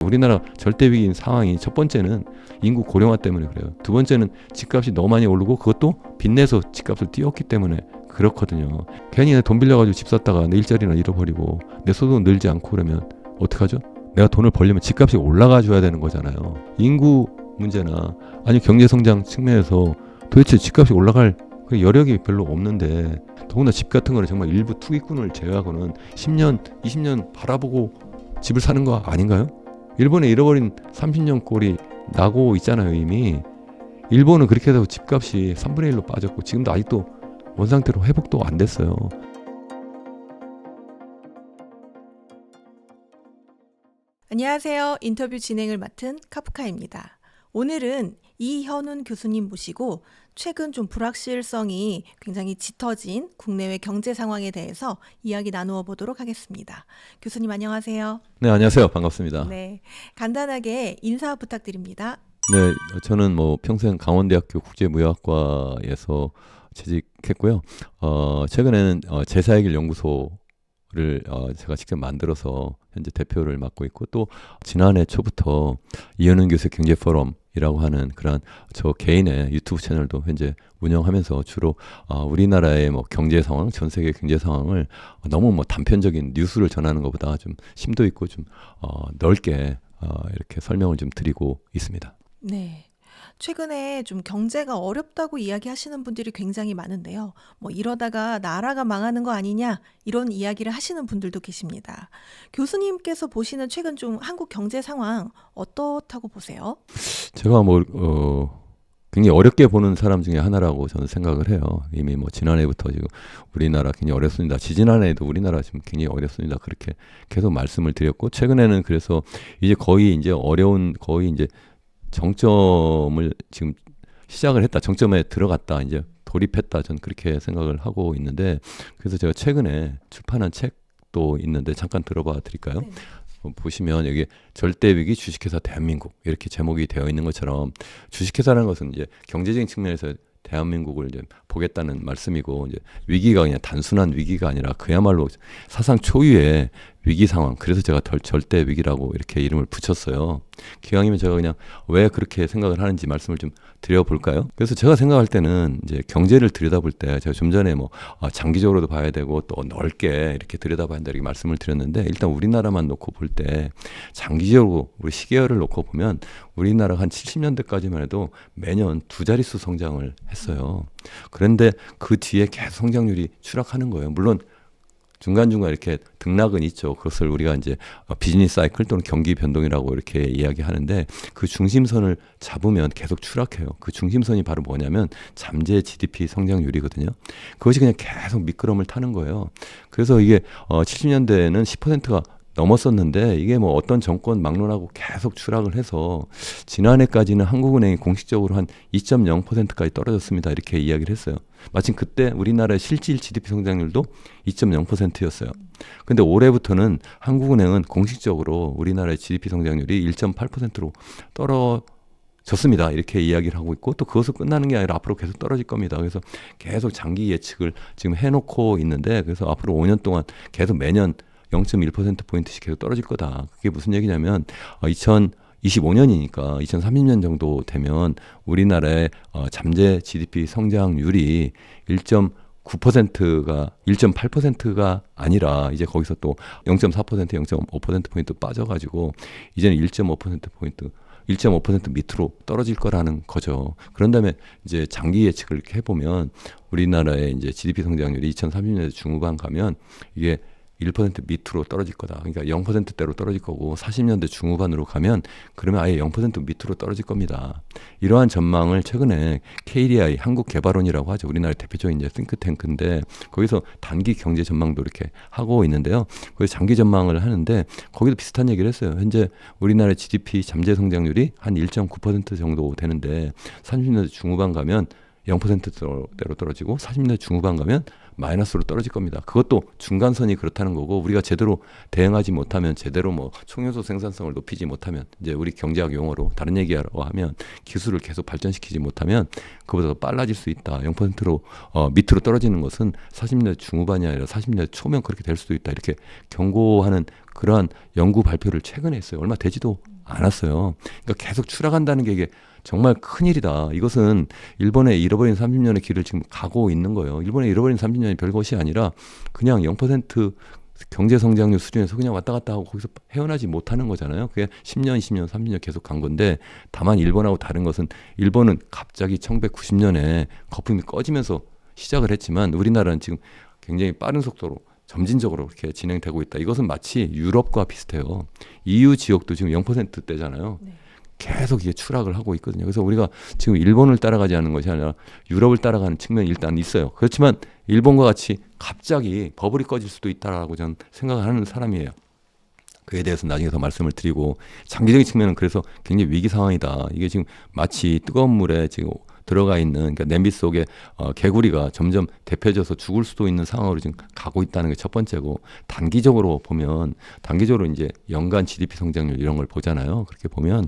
우리나라 절대 위기인 상황이 첫 번째는 인구 고령화 때문에 그래요. 두 번째는 집값이 너무 많이 오르고 그것도 빚내서 집값을 띄웠기 때문에 그렇거든요. 괜히 돈 빌려가지고 집 샀다가 내 일자리나 잃어버리고 내 소득은 늘지 않고 그러면 어떡하죠? 내가 돈을 벌려면 집값이 올라가 줘야 되는 거잖아요. 인구 문제나 아니 경제성장 측면에서 도대체 집값이 올라갈 그 여력이 별로 없는데, 더구나 집 같은 거는 정말 일부 투기꾼을 제외하고는 10년, 20년 바라보고 집을 사는 거 아닌가요? 일본에 잃어버린 30년 꼴이 나고 있잖아요. 이미 일본은 그렇게 해서 집값이 3분의 1로 빠졌고 지금도 아직도 원상태로 회복도 안 됐어요. 안녕하세요. 인터뷰 진행을 맡은 카프카입니다. 오늘은 이현훈 교수님 모시고 최근 좀 불확실성이 굉장히 짙어진 국내외 경제 상황에 대해서 이야기 나누어 보도록 하겠습니다. 교수님 안녕하세요. 네, 안녕하세요. 반갑습니다. 네, 간단하게 인사 부탁드립니다. 네, 저는 평생 강원대학교 국제무역학과에서 재직했고요. 최근에는 제사의 길 연구소를 제가 직접 만들어서 현재 대표를 맡고 있고, 또 지난해 초부터 이현훈 교수의 경제포럼이라고 하는 그런 저 개인의 유튜브 채널도 현재 운영하면서 주로 우리나라의 경제 상황, 전 세계 경제 상황을 너무 단편적인 뉴스를 전하는 것보다 좀 심도 있고 좀 넓게 이렇게 설명을 좀 드리고 있습니다. 네. 최근에 좀 경제가 어렵다고 이야기하시는 분들이 굉장히 많은데요. 이러다가 나라가 망하는 거 아니냐 이런 이야기를 하시는 분들도 계십니다. 교수님께서 보시는 최근 좀 한국 경제 상황 어떻다고 보세요? 제가 굉장히 어렵게 보는 사람 중에 하나라고 저는 생각을 해요. 이미 지난해부터 지금 우리나라 굉장히 어렵습니다. 지지난해에도 우리나라 지금 굉장히 어렵습니다. 그렇게 계속 말씀을 드렸고, 최근에는 그래서 이제 거의 이제 정점을 지금 시작을 했다. 정점에 들어갔다. 이제 돌입했다. 전 그렇게 생각을 하고 있는데, 그래서 제가 최근에 출판한 책도 있는데 잠깐 들어봐 드릴까요? 네. 보시면 여기 절대위기 주식회사 대한민국 이렇게 제목이 되어 있는 것처럼, 주식회사라는 것은 이제 경제적인 측면에서 대한민국을 이제 보겠다는 말씀이고, 이제 위기가 그냥 단순한 위기가 아니라 그야말로 사상 초유의 위기 상황. 그래서 제가 절대 위기라고 이렇게 이름을 붙였어요. 기왕이면 제가 그냥 왜 그렇게 생각을 하는지 말씀을 좀 드려볼까요? 그래서 제가 생각할 때는 이제 경제를 들여다볼 때 제가 좀 전에 장기적으로도 봐야 되고 또 넓게 이렇게 들여다봐야 한다 이렇게 말씀을 드렸는데, 일단 우리나라만 놓고 볼 때 장기적으로 우리 시계열을 놓고 보면 우리나라가 한 70년대까지만 해도 매년 두 자릿수 성장을 했어요. 그런데 그 뒤에 계속 성장률이 추락하는 거예요. 물론 중간중간 이렇게 등락은 있죠. 그것을 우리가 이제 비즈니스 사이클 또는 경기 변동이라고 이렇게 이야기하는데, 그 중심선을 잡으면 계속 추락해요. 그 중심선이 바로 뭐냐면 잠재 GDP 성장률이거든요. 그것이 그냥 계속 미끄럼을 타는 거예요. 그래서 이게 70년대에는 10%가 넘었었는데, 이게 어떤 정권 막론하고 계속 추락을 해서 지난해까지는 한국은행이 공식적으로 한 2.0%까지 떨어졌습니다. 이렇게 이야기를 했어요. 마침 그때 우리나라의 실질 GDP 성장률도 2.0%였어요. 근데 올해부터는 한국은행은 공식적으로 우리나라의 GDP 성장률이 1.8%로 떨어졌습니다. 이렇게 이야기를 하고 있고, 또 그것을 끝나는 게 아니라 앞으로 계속 떨어질 겁니다. 그래서 계속 장기 예측을 지금 해놓고 있는데, 그래서 앞으로 5년 동안 계속 매년 0.1%포인트씩 계속 떨어질 거다. 그게 무슨 얘기냐면 2025년이니까 2030년 정도 되면 우리나라의 잠재 GDP 성장률이 1.9%가 1.8%가 아니라 이제 거기서 또 0.4%, 0.5%포인트 빠져가지고 이제는 1.5%포인트 1.5% 밑으로 떨어질 거라는 거죠. 그런 다음에 이제 장기 예측을 이렇게 해보면 우리나라의 이제 GDP 성장률이 2030년대 중후반 가면 이게 1% 밑으로 떨어질 거다. 그러니까 0%대로 떨어질 거고, 40년대 중후반으로 가면 그러면 아예 0% 밑으로 떨어질 겁니다. 이러한 전망을 최근에 KDI 한국개발원이라고 하죠. 우리나라의 대표적인 이제 싱크탱크인데, 거기서 단기 경제 전망도 이렇게 하고 있는데요. 거기서 장기 전망을 하는데 거기도 비슷한 얘기를 했어요. 현재 우리나라의 GDP 잠재 성장률이 한 1.9% 정도 되는데 30년대 중후반 가면 0%대로 떨어지고, 40년대 중후반 가면 마이너스로 떨어질 겁니다. 그것도 중간선이 그렇다는 거고 우리가 제대로 대응하지 못하면 제대로 뭐 총요소 생산성을 높이지 못하면 이제 우리 경제학 용어로 다른 얘기하라고 하면 기술을 계속 발전시키지 못하면 그보다 더 빨라질 수 있다. 0%로 밑으로 떨어지는 것은 40년대 중후반이 아니라 40년대 초면 그렇게 될 수도 있다. 이렇게 경고하는 그러한 연구 발표를 최근에 했어요. 얼마 되지도 않았어요. 그러니까 계속 추락한다는 게 이게 정말 큰일이다. 이것은 일본의 잃어버린 30년의 길을 지금 가고 있는 거예요. 일본의 잃어버린 30년이 별것이 아니라 그냥 0% 경제 성장률 수준에서 그냥 왔다 갔다 하고 거기서 헤어나지 못하는 거잖아요. 그게 10년, 20년, 30년 계속 간 건데 다만 일본하고 다른 것은 일본은 갑자기 1990년에 거품이 꺼지면서 시작을 했지만 우리나라는 지금 굉장히 빠른 속도로 점진적으로 이렇게 진행되고 있다. 이것은 마치 유럽과 비슷해요. EU 지역도 지금 0%대잖아요. 네. 계속 이게 추락을 하고 있거든요. 그래서 우리가 지금 일본을 따라가지 않는 것이 아니라 유럽을 따라가는 측면이 일단 있어요. 그렇지만 일본과 같이 갑자기 버블이 꺼질 수도 있다라고 저는 생각을 하는 사람이에요. 그에 대해서 나중에 더 말씀을 드리고 장기적인 측면은 그래서 굉장히 위기 상황이다. 이게 지금 마치 뜨거운 물에 지금 들어가 있는 그러니까 냄비 속에 개구리가 점점 데펴져서 죽을 수도 있는 상황으로 지금 가고 있다는 게 첫 번째고 단기적으로 보면 단기적으로 이제 연간 GDP 성장률 이런 걸 보잖아요. 그렇게 보면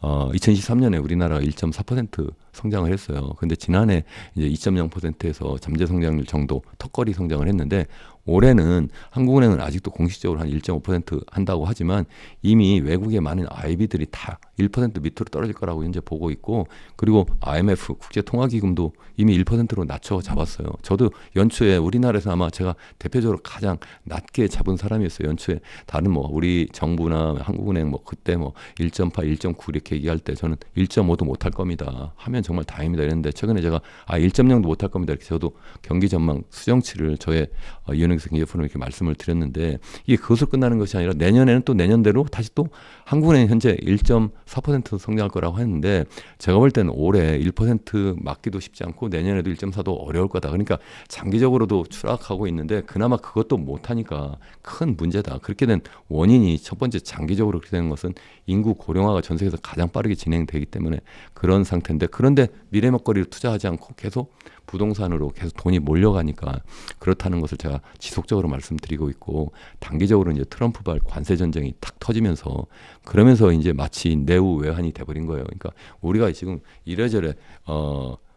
2023년에 우리나라가 1.4% 성장을 했어요. 근데 지난해 이제 2.0%에서 잠재 성장률 정도 턱걸이 성장을 했는데 올해는 한국은행은 아직도 공식적으로 한 1.5% 한다고 하지만 이미 외국의 많은 IB들이 다 1% 밑으로 떨어질 거라고 현재 보고 있고 그리고 IMF 국제통화기금도 이미 1%로 낮춰 잡았어요. 저도 연초에 우리나라에서 아마 제가 대표적으로 가장 낮게 잡은 사람이었어요. 연초에 다른 뭐 우리 정부나 한국은행 뭐 그때 뭐 1.8, 1.9 이렇게 얘기할 때 저는 1.5도 못할 겁니다. 하면 정말 다행입니다. 이랬는데 최근에 제가 1.0도 못할 겁니다. 이렇게 저도 경기 전망 수정치를 저의 이현웅 교수님 예프로 이렇게 말씀을 드렸는데 이게 그것으로 끝나는 것이 아니라 내년에는 또 내년대로 다시 또 한국은행 현재 1.4% 성장할 거라고 했는데 제가 볼 때는 올해 1% 맞기도 쉽지 않고 내년에도 1.4도 어려울 거다. 그러니까 장기적으로도 추락하고 있는데 그나마 그것도 못하니까 큰 문제다. 그렇게 된 원인이 첫 번째 장기적으로 그렇게 되는 것은 인구 고령화가 전 세계에서 가장 빠르게 진행되기 때문에 그런 상태인데 그런데 미래 먹거리를 투자하지 않고 계속 부동산으로 계속 돈이 몰려가니까 그렇다는 것을 제가 지속적으로 말씀드리고 있고 단기적으로 이제 트럼프발 관세 전쟁이 탁 터지면서 그러면서 이제 마치 내우 외환이 돼버린 거예요. 그러니까 우리가 지금 이래저래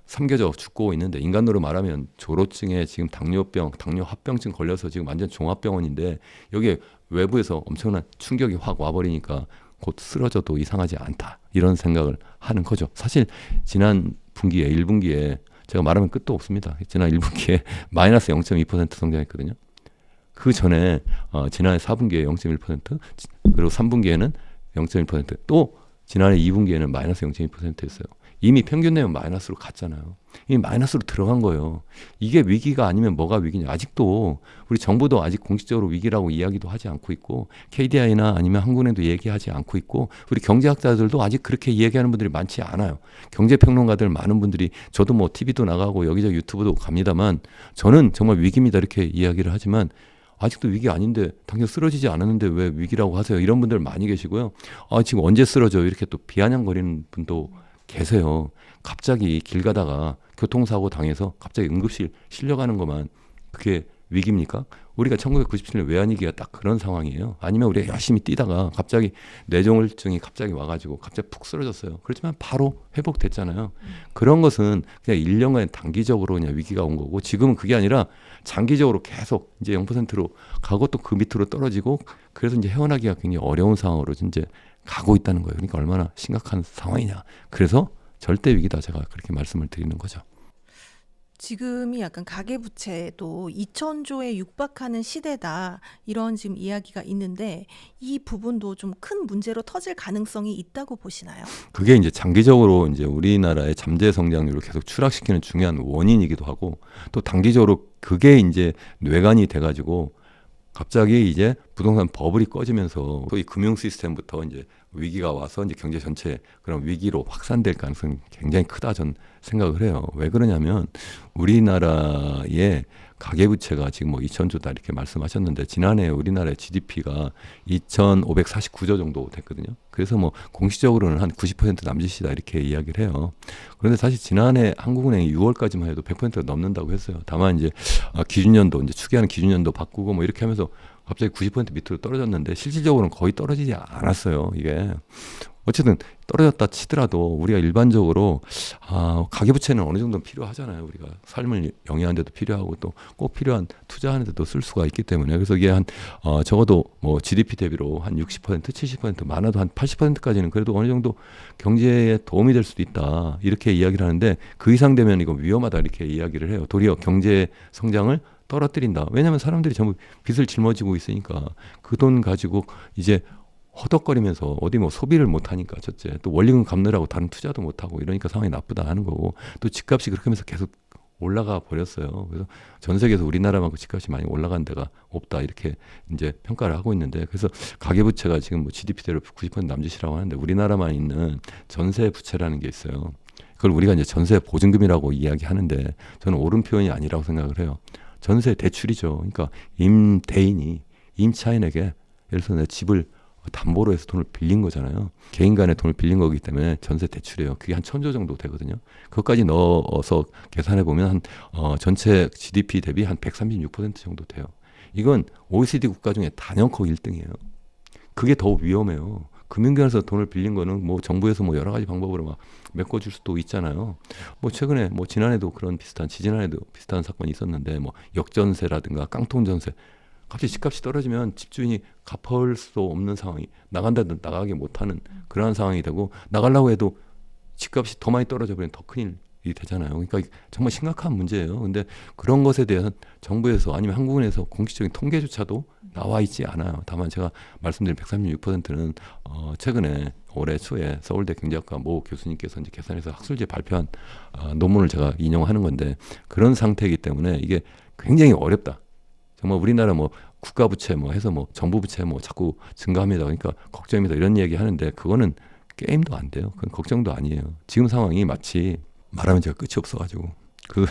삼겨져 죽고 있는데 인간으로 말하면 조로증에 지금 당뇨병, 당뇨합병증 걸려서 지금 완전 종합병원인데 여기에 외부에서 엄청난 충격이 확 와버리니까 곧 쓰러져도 이상하지 않다. 이런 생각을 하는 거죠. 사실 지난 분기에 1분기에 제가 말하면 끝도 없습니다. 지난 1분기에 마이너스 0.2% 성장했거든요. 그 전에 지난해 4분기에 0.1% 그리고 3분기에는 0.1% 또 지난해 2분기에는 마이너스 0.2%였어요. 이미 평균 내용 마이너스로 갔잖아요. 이미 마이너스로 들어간 거예요. 이게 위기가 아니면 뭐가 위기냐. 아직도 우리 정부도 아직 공식적으로 위기라고 이야기도 하지 않고 있고 KDI나 아니면 한국은행도 얘기하지 않고 있고 우리 경제학자들도 아직 그렇게 이야기하는 분들이 많지 않아요. 경제평론가들 많은 분들이 저도 뭐 TV도 나가고 여기저기 유튜브도 갑니다만 저는 정말 위기입니다 이렇게 이야기를 하지만 아직도 위기 아닌데 당장 쓰러지지 않았는데 왜 위기라고 하세요. 이런 분들 많이 계시고요. 지금 언제 쓰러져요 이렇게 또 비아냥거리는 분도 계세요. 갑자기 길 가다가 교통사고 당해서 갑자기 응급실 실려가는 것만 그게 위기입니까? 우리가 1997년 외환위기가 딱 그런 상황이에요. 아니면 우리가 열심히 뛰다가 갑자기 뇌종울증이 갑자기 와가지고 갑자기 푹 쓰러졌어요. 그렇지만 바로 회복됐잖아요. 그런 것은 그냥 1년간 단기적으로 그냥 위기가 온 거고 지금은 그게 아니라 장기적으로 계속 이제 0%로 가고 또 그 밑으로 떨어지고 그래서 이제 헤어나기가 굉장히 어려운 상황으로 이제 가고 있다는 거예요. 그러니까 얼마나 심각한 상황이냐. 그래서 절대 위기다 제가 그렇게 말씀을 드리는 거죠. 지금이 약간 가계부채도 2,000조에 육박하는 시대다 이런 지금 이야기가 있는데 이 부분도 좀 큰 문제로 터질 가능성이 있다고 보시나요? 그게 이제 장기적으로 이제 우리나라의 잠재 성장률을 계속 추락시키는 중요한 원인이기도 하고 또 단기적으로 그게 이제 뇌관이 돼가지고 갑자기 이제 부동산 버블이 꺼지면서 또 이 금융 시스템부터 이제 위기가 와서 이제 경제 전체 그런 위기로 확산될 가능성이 굉장히 크다 전 생각을 해요. 왜 그러냐면 우리나라의 가계부채가 지금 뭐 2,000조다 이렇게 말씀하셨는데 지난해 우리나라의 GDP가 2,549조 정도 됐거든요. 그래서 뭐 공식적으로는 한 90% 남짓이다 이렇게 이야기를 해요. 그런데 사실 지난해 한국은행이 6월까지만 해도 100%가 넘는다고 했어요. 다만 이제 기준연도 이제 추계하는 기준연도 바꾸고 뭐 이렇게 하면서 갑자기 90% 밑으로 떨어졌는데 실질적으로는 거의 떨어지지 않았어요. 이게 어쨌든 떨어졌다 치더라도 우리가 일반적으로 가계부채는 어느 정도는 필요하잖아요. 우리가 삶을 영위하는 데도 필요하고 또 꼭 필요한 투자하는 데도 쓸 수가 있기 때문에 그래서 이게 한 적어도 뭐 GDP 대비로 한 60% 70% 많아도 한 80%까지는 그래도 어느 정도 경제에 도움이 될 수도 있다 이렇게 이야기를 하는데 그 이상 되면 이거 위험하다 이렇게 이야기를 해요. 도리어 경제 성장을 떨어뜨린다. 왜냐하면 사람들이 전부 빚을 짊어지고 있으니까 그 돈 가지고 이제 허덕거리면서 어디 뭐 소비를 못하니까 첫째 또 원리금 갚느라고 다른 투자도 못하고 이러니까 상황이 나쁘다 하는 거고 또 집값이 그렇게 하면서 계속 올라가 버렸어요. 그래서 전 세계에서 우리나라만큼 집값이 많이 올라간 데가 없다 이렇게 이제 평가를 하고 있는데 그래서 가계부채가 지금 뭐 GDP대로 90% 남짓이라고 하는데 우리나라만 있는 전세 부채라는 게 있어요. 그걸 우리가 이제 전세 보증금이라고 이야기하는데 저는 옳은 표현이 아니라고 생각을 해요. 전세 대출이죠. 그러니까 임대인이 임차인에게 예를 들어서 내 집을 담보로 해서 돈을 빌린 거잖아요. 개인 간에 돈을 빌린 거기 때문에 전세 대출이에요. 그게 한 1,000조 정도 되거든요. 그것까지 넣어서 계산해 보면 한 전체 GDP 대비 한 136% 정도 돼요. 이건 OECD 국가 중에 단연코 1등이에요. 그게 더 위험해요. 금융기관에서 돈을 빌린 거는 뭐 정부에서 뭐 여러 가지 방법으로 막 메꿔줄 수도 있잖아요. 뭐 최근에 뭐 지난해도 그런 비슷한 지지난해도 비슷한 사건이 있었는데 뭐 역전세라든가 깡통전세 갑자기 집값이 떨어지면 집주인이 갚을 수 없는 상황이 나간다든 나가게 못하는 그러한 상황이 되고 나가려고 해도 집값이 더 많이 떨어져 버리면 더 큰일이 되잖아요. 그러니까 정말 심각한 문제예요. 근데 그런 것에 대해서 정부에서 아니면 한국은행에서 공식적인 통계조차도 나와 있지 않아요. 다만 제가 말씀드린 136%는 최근에 올해 초에 서울대 경제학과 모 교수님께서 이제 계산해서 학술지에 발표한 논문을 제가 인용하는 건데 그런 상태이기 때문에 이게 굉장히 어렵다. 정말 우리나라 뭐 국가부채 뭐 해서 뭐 정부부채 뭐 자꾸 증가합니다. 그러니까 걱정입니다. 이런 얘기 하는데 그거는 게임도 안 돼요. 그건 걱정도 아니에요. 지금 상황이 마치 말하면 제가 끝이 없어가지고 그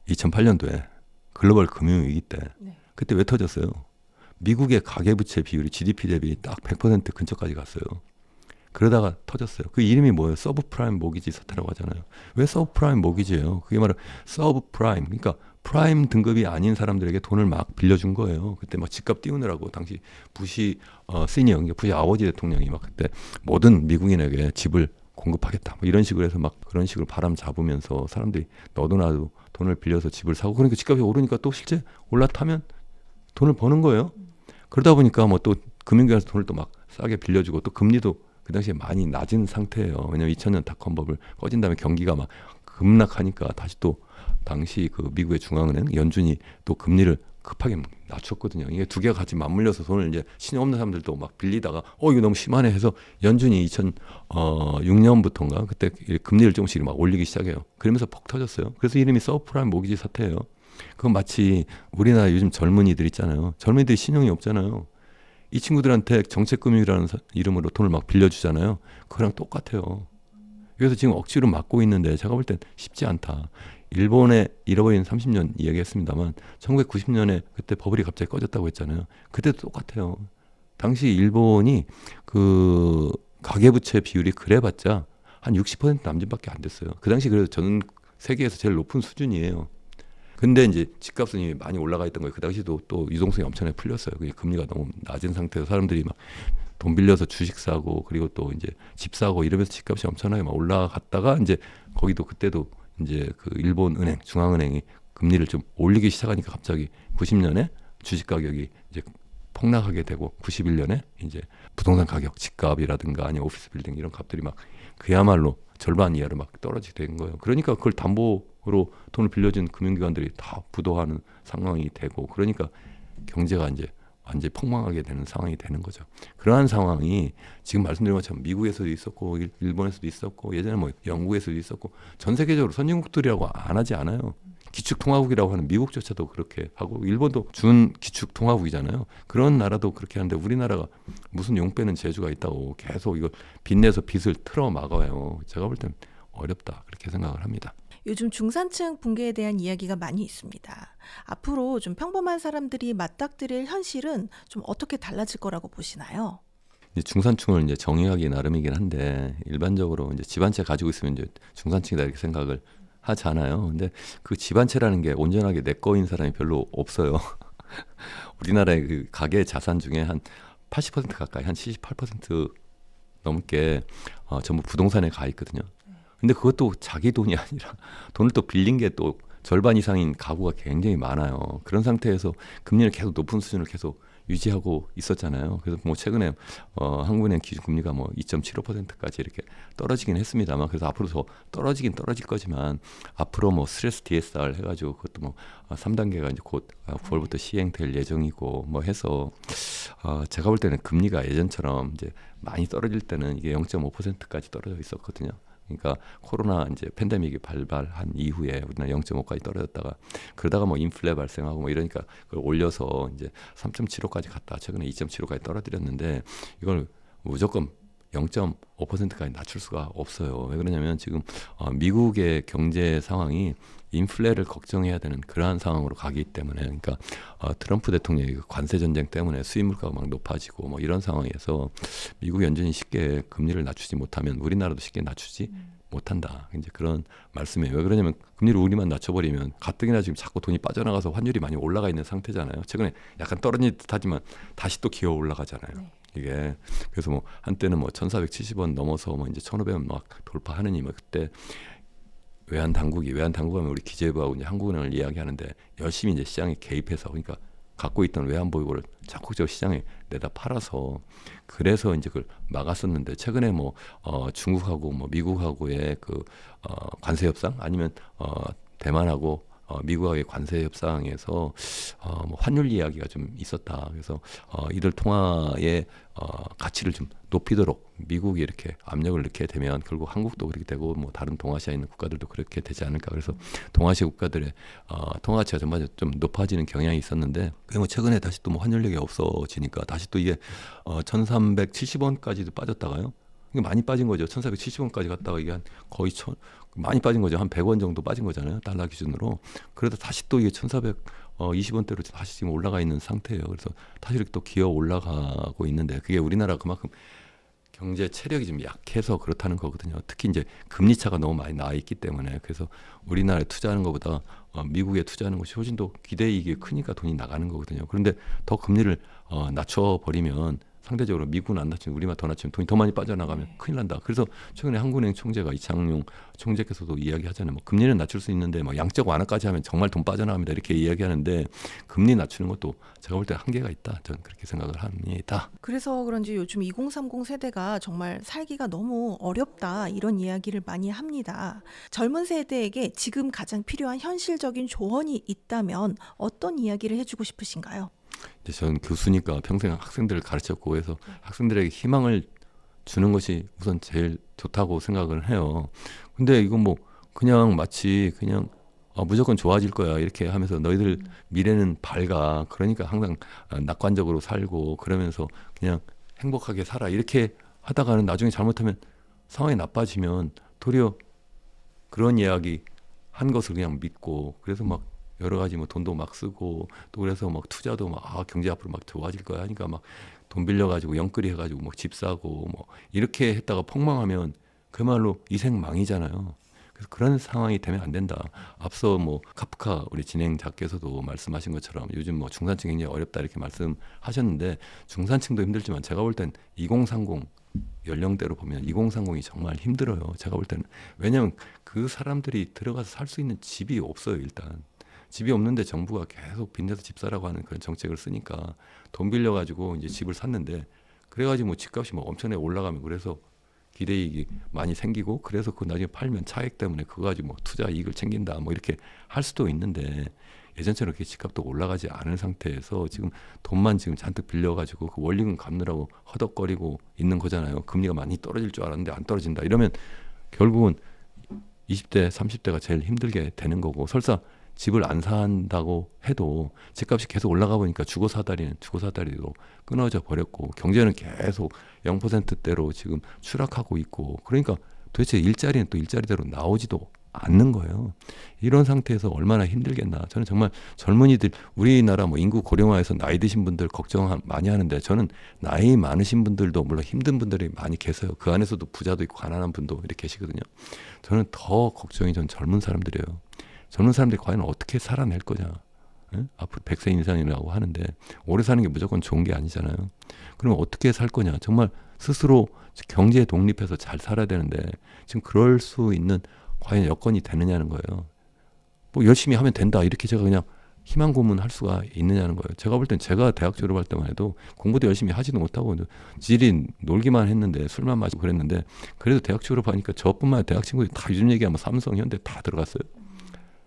2008년도에 글로벌 금융위기 때 그때 왜 터졌어요? 미국의 가계부채 비율이 GDP 대비 딱 100% 근처까지 갔어요. 그러다가 터졌어요. 그 이름이 뭐예요? 서브프라임 모기지 사태라고 하잖아요. 왜 서브프라임 모기지예요? 그게 바로 서브프라임. 그러니까 프라임 등급이 아닌 사람들에게 돈을 막 빌려준 거예요. 그때 막 집값 띄우느라고 당시 부시 시니어, 그러니까 부시 아버지 대통령이 막 그때 모든 미국인에게 집을 공급하겠다. 뭐 이런 식으로 해서 막 그런 식으로 바람 잡으면서 사람들이 너도 나도 돈을 빌려서 집을 사고 그러니까 집값이 오르니까 또 실제 올라타면 돈을 버는 거예요. 그러다 보니까 뭐 또 금융기관에서 돈을 또 막 싸게 빌려주고 또 금리도 그 당시에 많이 낮은 상태예요. 왜냐면 2000년 닷컴 버블 꺼진 다음에 경기가 막 급락하니까 다시 또 당시 그 미국의 중앙은행 연준이 또 금리를 급하게 낮췄거든요. 이게 두 개가 같이 맞물려서 돈을 이제 신용 없는 사람들도 막 빌리다가 이거 너무 심하네 해서 연준이 2006년부터인가 그때 금리를 조금씩 막 올리기 시작해요. 그러면서 폭 터졌어요. 그래서 이름이 서브프라임 모기지 사태예요. 그건 마치 우리나라 요즘 젊은이들 있잖아요. 젊은이들이 신용이 없잖아요. 이 친구들한테 정책금융이라는 이름으로 돈을 막 빌려주잖아요. 그거랑 똑같아요. 그래서 지금 억지로 막고 있는데 제가 볼 땐 쉽지 않다. 일본의 잃어버린 30년 이야기했습니다만 1990년에 그때 버블이 갑자기 꺼졌다고 했잖아요. 그때도 똑같아요. 당시 일본이 그 가계부채 비율이 그래봤자 한 60% 남짓밖에 안 됐어요. 그 당시 그래도 전 세계에서 제일 높은 수준이에요. 근데 이제 집값은 이미 많이 올라가 있던 거예요. 그 당시도 또 유동성이 엄청나게 풀렸어요. 그게 금리가 너무 낮은 상태에서 사람들이 막 돈 빌려서 주식 사고 그리고 또 이제 집 사고 이러면서 집값이 엄청나게 막 올라갔다가 이제 거기도 그때도 이제 그 일본 은행 중앙은행이 금리를 좀 올리기 시작하니까 갑자기 90년에 주식 가격이 이제 폭락하게 되고 91년에 이제 부동산 가격, 집값이라든가 아니면 오피스 빌딩 이런 값들이 막 그야말로 절반 이하로 막 떨어지게 된 거예요. 그러니까 그걸 담보로 돈을 빌려준 금융기관들이 다 부도하는 상황이 되고 그러니까 경제가 이제 완전히 폭망하게 되는 상황이 되는 거죠. 그러한 상황이 지금 말씀드린 것처럼 미국에서도 있었고 일본에서도 있었고 예전에 뭐 영국에서도 있었고 전 세계적으로 선진국들이라고 안 하지 않아요. 기축통화국이라고 하는 미국조차도 그렇게 하고 일본도 준 기축통화국이잖아요. 그런 나라도 그렇게 하는데 우리나라가 무슨 용 빼는 재주가 있다고 계속 이거 빚내서 빚을 틀어 막아요. 제가 볼 땐 어렵다 그렇게 생각을 합니다. 요즘 중산층 붕괴에 대한 이야기가 많이 있습니다. 앞으로 좀 평범한 사람들이 맞닥뜨릴 현실은 좀 어떻게 달라질 거라고 보시나요? 이제 중산층을 이제 정의하기 나름이긴 한데 일반적으로 이제 집 한 채 가지고 있으면 이제 중산층이다 이렇게 생각을 하잖아요. 근데 그 집 한 채라는 게 온전하게 내 거인 사람이 별로 없어요. 우리나라의 그 가계 자산 중에 한 80% 가까이 한 78% 넘게 전부 부동산에 가 있거든요. 근데 그것도 자기 돈이 아니라 돈을 또 빌린 게 또 절반 이상인 가구가 굉장히 많아요. 그런 상태에서 금리를 계속 높은 수준을 계속 유지하고 있었잖아요. 그래서 뭐 최근에 한국은행 기준금리가 뭐 2.75%까지 이렇게 떨어지긴 했습니다만, 그래서 앞으로 더 떨어지긴 떨어질 거지만 앞으로 뭐 스트레스 DSR 해가지고 그것도 뭐 3단계가 이제 곧 9월부터 시행될 예정이고 뭐 해서 제가 볼 때는 금리가 예전처럼 이제 많이 떨어질 때는 이게 0.5%까지 떨어져 있었거든요. 그러니까 코로나 이제 팬데믹이 발발한 이후에 우리나라 0.5까지 떨어졌다가 그러다가 뭐 인플레 발생하고 뭐 이러니까 그걸 올려서 이제 3.75까지 갔다 최근에 2.75까지 떨어뜨렸는데 이걸 무조건 0.5%까지 낮출 수가 없어요. 왜 그러냐면 지금 미국의 경제 상황이 인플레를 걱정해야 되는 그러한 상황으로 가기 때문에, 그러니까 트럼프 대통령이 관세 전쟁 때문에 수입 물가가 막 높아지고 뭐 이런 상황에서 미국이 연준이 쉽게 금리를 낮추지 못하면 우리나라도 쉽게 낮추지 못한다. 이제 그런 말씀이에요. 왜 그러냐면 금리를 우리만 낮춰버리면 가뜩이나 지금 자꾸 돈이 빠져나가서 환율이 많이 올라가 있는 상태잖아요. 최근에 약간 떨어진 듯하지만 다시 또 기어 올라가잖아요. 네. 이게 그래서 뭐 한때는 뭐 1,470원 넘어서 뭐 이제 1,500원 막 돌파하느니 뭐 그때 외환 당국이 하면 우리 기재부하고 이제 한국은행을 이야기하는데 열심히 이제 시장에 개입해서, 그러니까 갖고 있던 외환 보유고를 적극적으로 시장에 내다 팔아서 그래서 이제 그걸 막았었는데, 최근에 뭐 중국하고 뭐 미국하고의 그 관세 협상 아니면 대만하고 미국하고의 관세 협상에서 뭐 환율 이야기가 좀 있었다. 그래서 이들 통화의 가치를 좀 높이도록 미국이 이렇게 압력을 넣게 되면 결국 한국도 그렇게 되고 뭐 다른 동아시아에 있는 국가들도 그렇게 되지 않을까. 그래서 동아시아 국가들의 통화 가치가 전반적으로 좀 높아지는 경향이 있었는데, 그게 뭐 최근에 다시 또 뭐 환율력이 없어지니까 다시 또 이게 1,370원까지도 빠졌다가요. 이게 많이 빠진 거죠. 1,470원까지 갔다가 이게 한 거의 많이 빠진 거죠. 한 100원 정도 빠진 거잖아요. 달러 기준으로. 그래도 다시 또 이게 1,420원대로 다시 지금 올라가 있는 상태예요. 그래서 다시 이렇게 또 기어 올라가고 있는데, 그게 우리나라 그만큼 경제 체력이 좀 약해서 그렇다는 거거든요. 특히 이제 금리 차가 너무 많이 나 있기 때문에. 그래서 우리나라에 투자하는 것보다 미국에 투자하는 것이 훨씬 더 기대이익이 크니까 돈이 나가는 거거든요. 그런데 더 금리를 낮춰버리면 상대적으로 미국은 안 낮추면 우리만 더 낮추면 돈이 더 많이 빠져나가면 큰일 난다. 그래서 최근에 한국은행 총재가 이창용 총재께서도 이야기하잖아요. 뭐 금리는 낮출 수 있는데 뭐 양적 완화까지 하면 정말 돈 빠져나갑니다. 이렇게 이야기하는데 금리 낮추는 것도 제가 볼 때 한계가 있다. 저는 그렇게 생각을 합니다. 그래서 그런지 요즘 2030 세대가 정말 살기가 너무 어렵다 이런 이야기를 많이 합니다. 젊은 세대에게 지금 가장 필요한 현실적인 조언이 있다면 어떤 이야기를 해주고 싶으신가요? 이제 저는 교수니까 평생 학생들을 가르쳤고 해서 학생들에게 희망을 주는 것이 우선 제일 좋다고 생각을 해요. 근데 이건 뭐 그냥 마치 그냥 무조건 좋아질 거야 이렇게 하면서 너희들 미래는 밝아, 그러니까 항상 낙관적으로 살고 그러면서 그냥 행복하게 살아 이렇게 하다가는 나중에 잘못하면 상황이 나빠지면 도리어 그런 이야기 한 것을 그냥 믿고, 그래서 막 여러 가지 뭐 돈도 막 쓰고 또 그래서 막 투자도 막 경제 앞으로 막 좋아질 거야 하니까 막 돈 빌려가지고 영끌이 해가지고 뭐 집 사고 뭐 이렇게 했다가 폭망하면 그야말로 이생망이잖아요. 그래서 그런 상황이 되면 안 된다. 앞서 뭐 카프카 우리 진행자께서도 말씀하신 것처럼 요즘 뭐 중산층이 굉장히 어렵다 이렇게 말씀하셨는데, 중산층도 힘들지만 제가 볼 땐 2030 연령대로 보면 2030이 정말 힘들어요. 제가 볼 때는. 왜냐하면 그 사람들이 들어가서 살 수 있는 집이 없어요. 일단 집이 없는데 정부가 계속 빚내서 집 사라고 하는 그런 정책을 쓰니까 돈 빌려가지고 이제 집을 샀는데, 그래가지고 뭐 집값이 뭐 엄청나게 올라가면 그래서 기대이익이 많이 생기고 그래서 그 나중에 팔면 차익 때문에 그거 가지고 뭐 투자 이익을 챙긴다 뭐 이렇게 할 수도 있는데, 예전처럼 그렇게 집값도 올라가지 않은 상태에서 지금 돈만 지금 잔뜩 빌려가지고 그 원리금 갚느라고 허덕거리고 있는 거잖아요. 금리가 많이 떨어질 줄 알았는데 안 떨어진다 이러면 결국은 20대 30대가 제일 힘들게 되는 거고, 설사 집을 안 산다고 해도 집값이 계속 올라가 보니까 주거사다리도 끊어져 버렸고 경제는 계속 0%대로 지금 추락하고 있고, 그러니까 도대체 일자리는 또 일자리대로 나오지도 않는 거예요. 이런 상태에서 얼마나 힘들겠나. 저는 정말 젊은이들, 우리나라 뭐 인구 고령화해서 나이 드신 분들 걱정 많이 하는데, 저는 나이 많으신 분들도 물론 힘든 분들이 많이 계세요. 그 안에서도 부자도 있고 가난한 분도 이렇게 계시거든요. 저는 더 걱정이 전 젊은 사람들이에요. 젊은 사람들이 과연 어떻게 살아낼 거냐. 예? 앞으로 100세 이상이라고 하는데 오래 사는 게 무조건 좋은 게 아니잖아요. 그럼 어떻게 살 거냐. 정말 스스로 경제 독립해서 잘 살아야 되는데 지금 그럴 수 있는 과연 여건이 되느냐는 거예요. 뭐 열심히 하면 된다 이렇게 제가 그냥 희망 고문할 수가 있느냐는 거예요. 제가 볼 땐 제가 대학 졸업할 때만 해도 공부도 열심히 하지도 못하고 지리 놀기만 했는데 술만 마시고 그랬는데, 그래도 대학 졸업하니까 저뿐만 아니라 대학 친구들이 다 요즘 얘기하면 삼성, 현대 다 들어갔어요.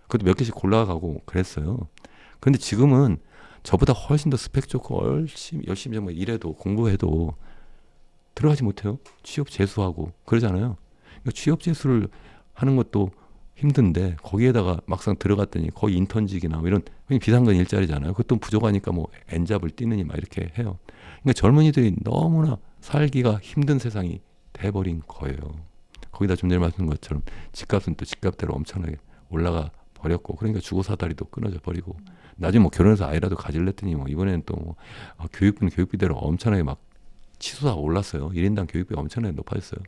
그것도 몇 개씩 골라가고 그랬어요. 그런데 지금은 저보다 훨씬 더 스펙 좋고 열심히 정말 일해도 공부해도 들어가지 못해요. 취업 재수하고 그러잖아요. 그러니까 취업 재수를 하는 것도 힘든데 거기에다가 막상 들어갔더니 거의 인턴직이나 뭐 이런 비상근 일자리잖아요. 그것도 부족하니까 뭐 N잡을 뛰느니 막 이렇게 해요. 그러니까 젊은이들이 너무나 살기가 힘든 세상이 돼버린 거예요. 거기다 좀 전에 말씀드린 것처럼 집값은 또 집값대로 엄청나게 올라가 버렸고, 그러니까 주거사다리도 끊어져 버리고, 나중에 뭐 결혼해서 아이라도 가질랬더니 뭐 이번에는 또 뭐 교육비는 교육비대로 엄청나게 막 치솟아 올랐어요. 1인당 교육비가 엄청나게 높아졌어요.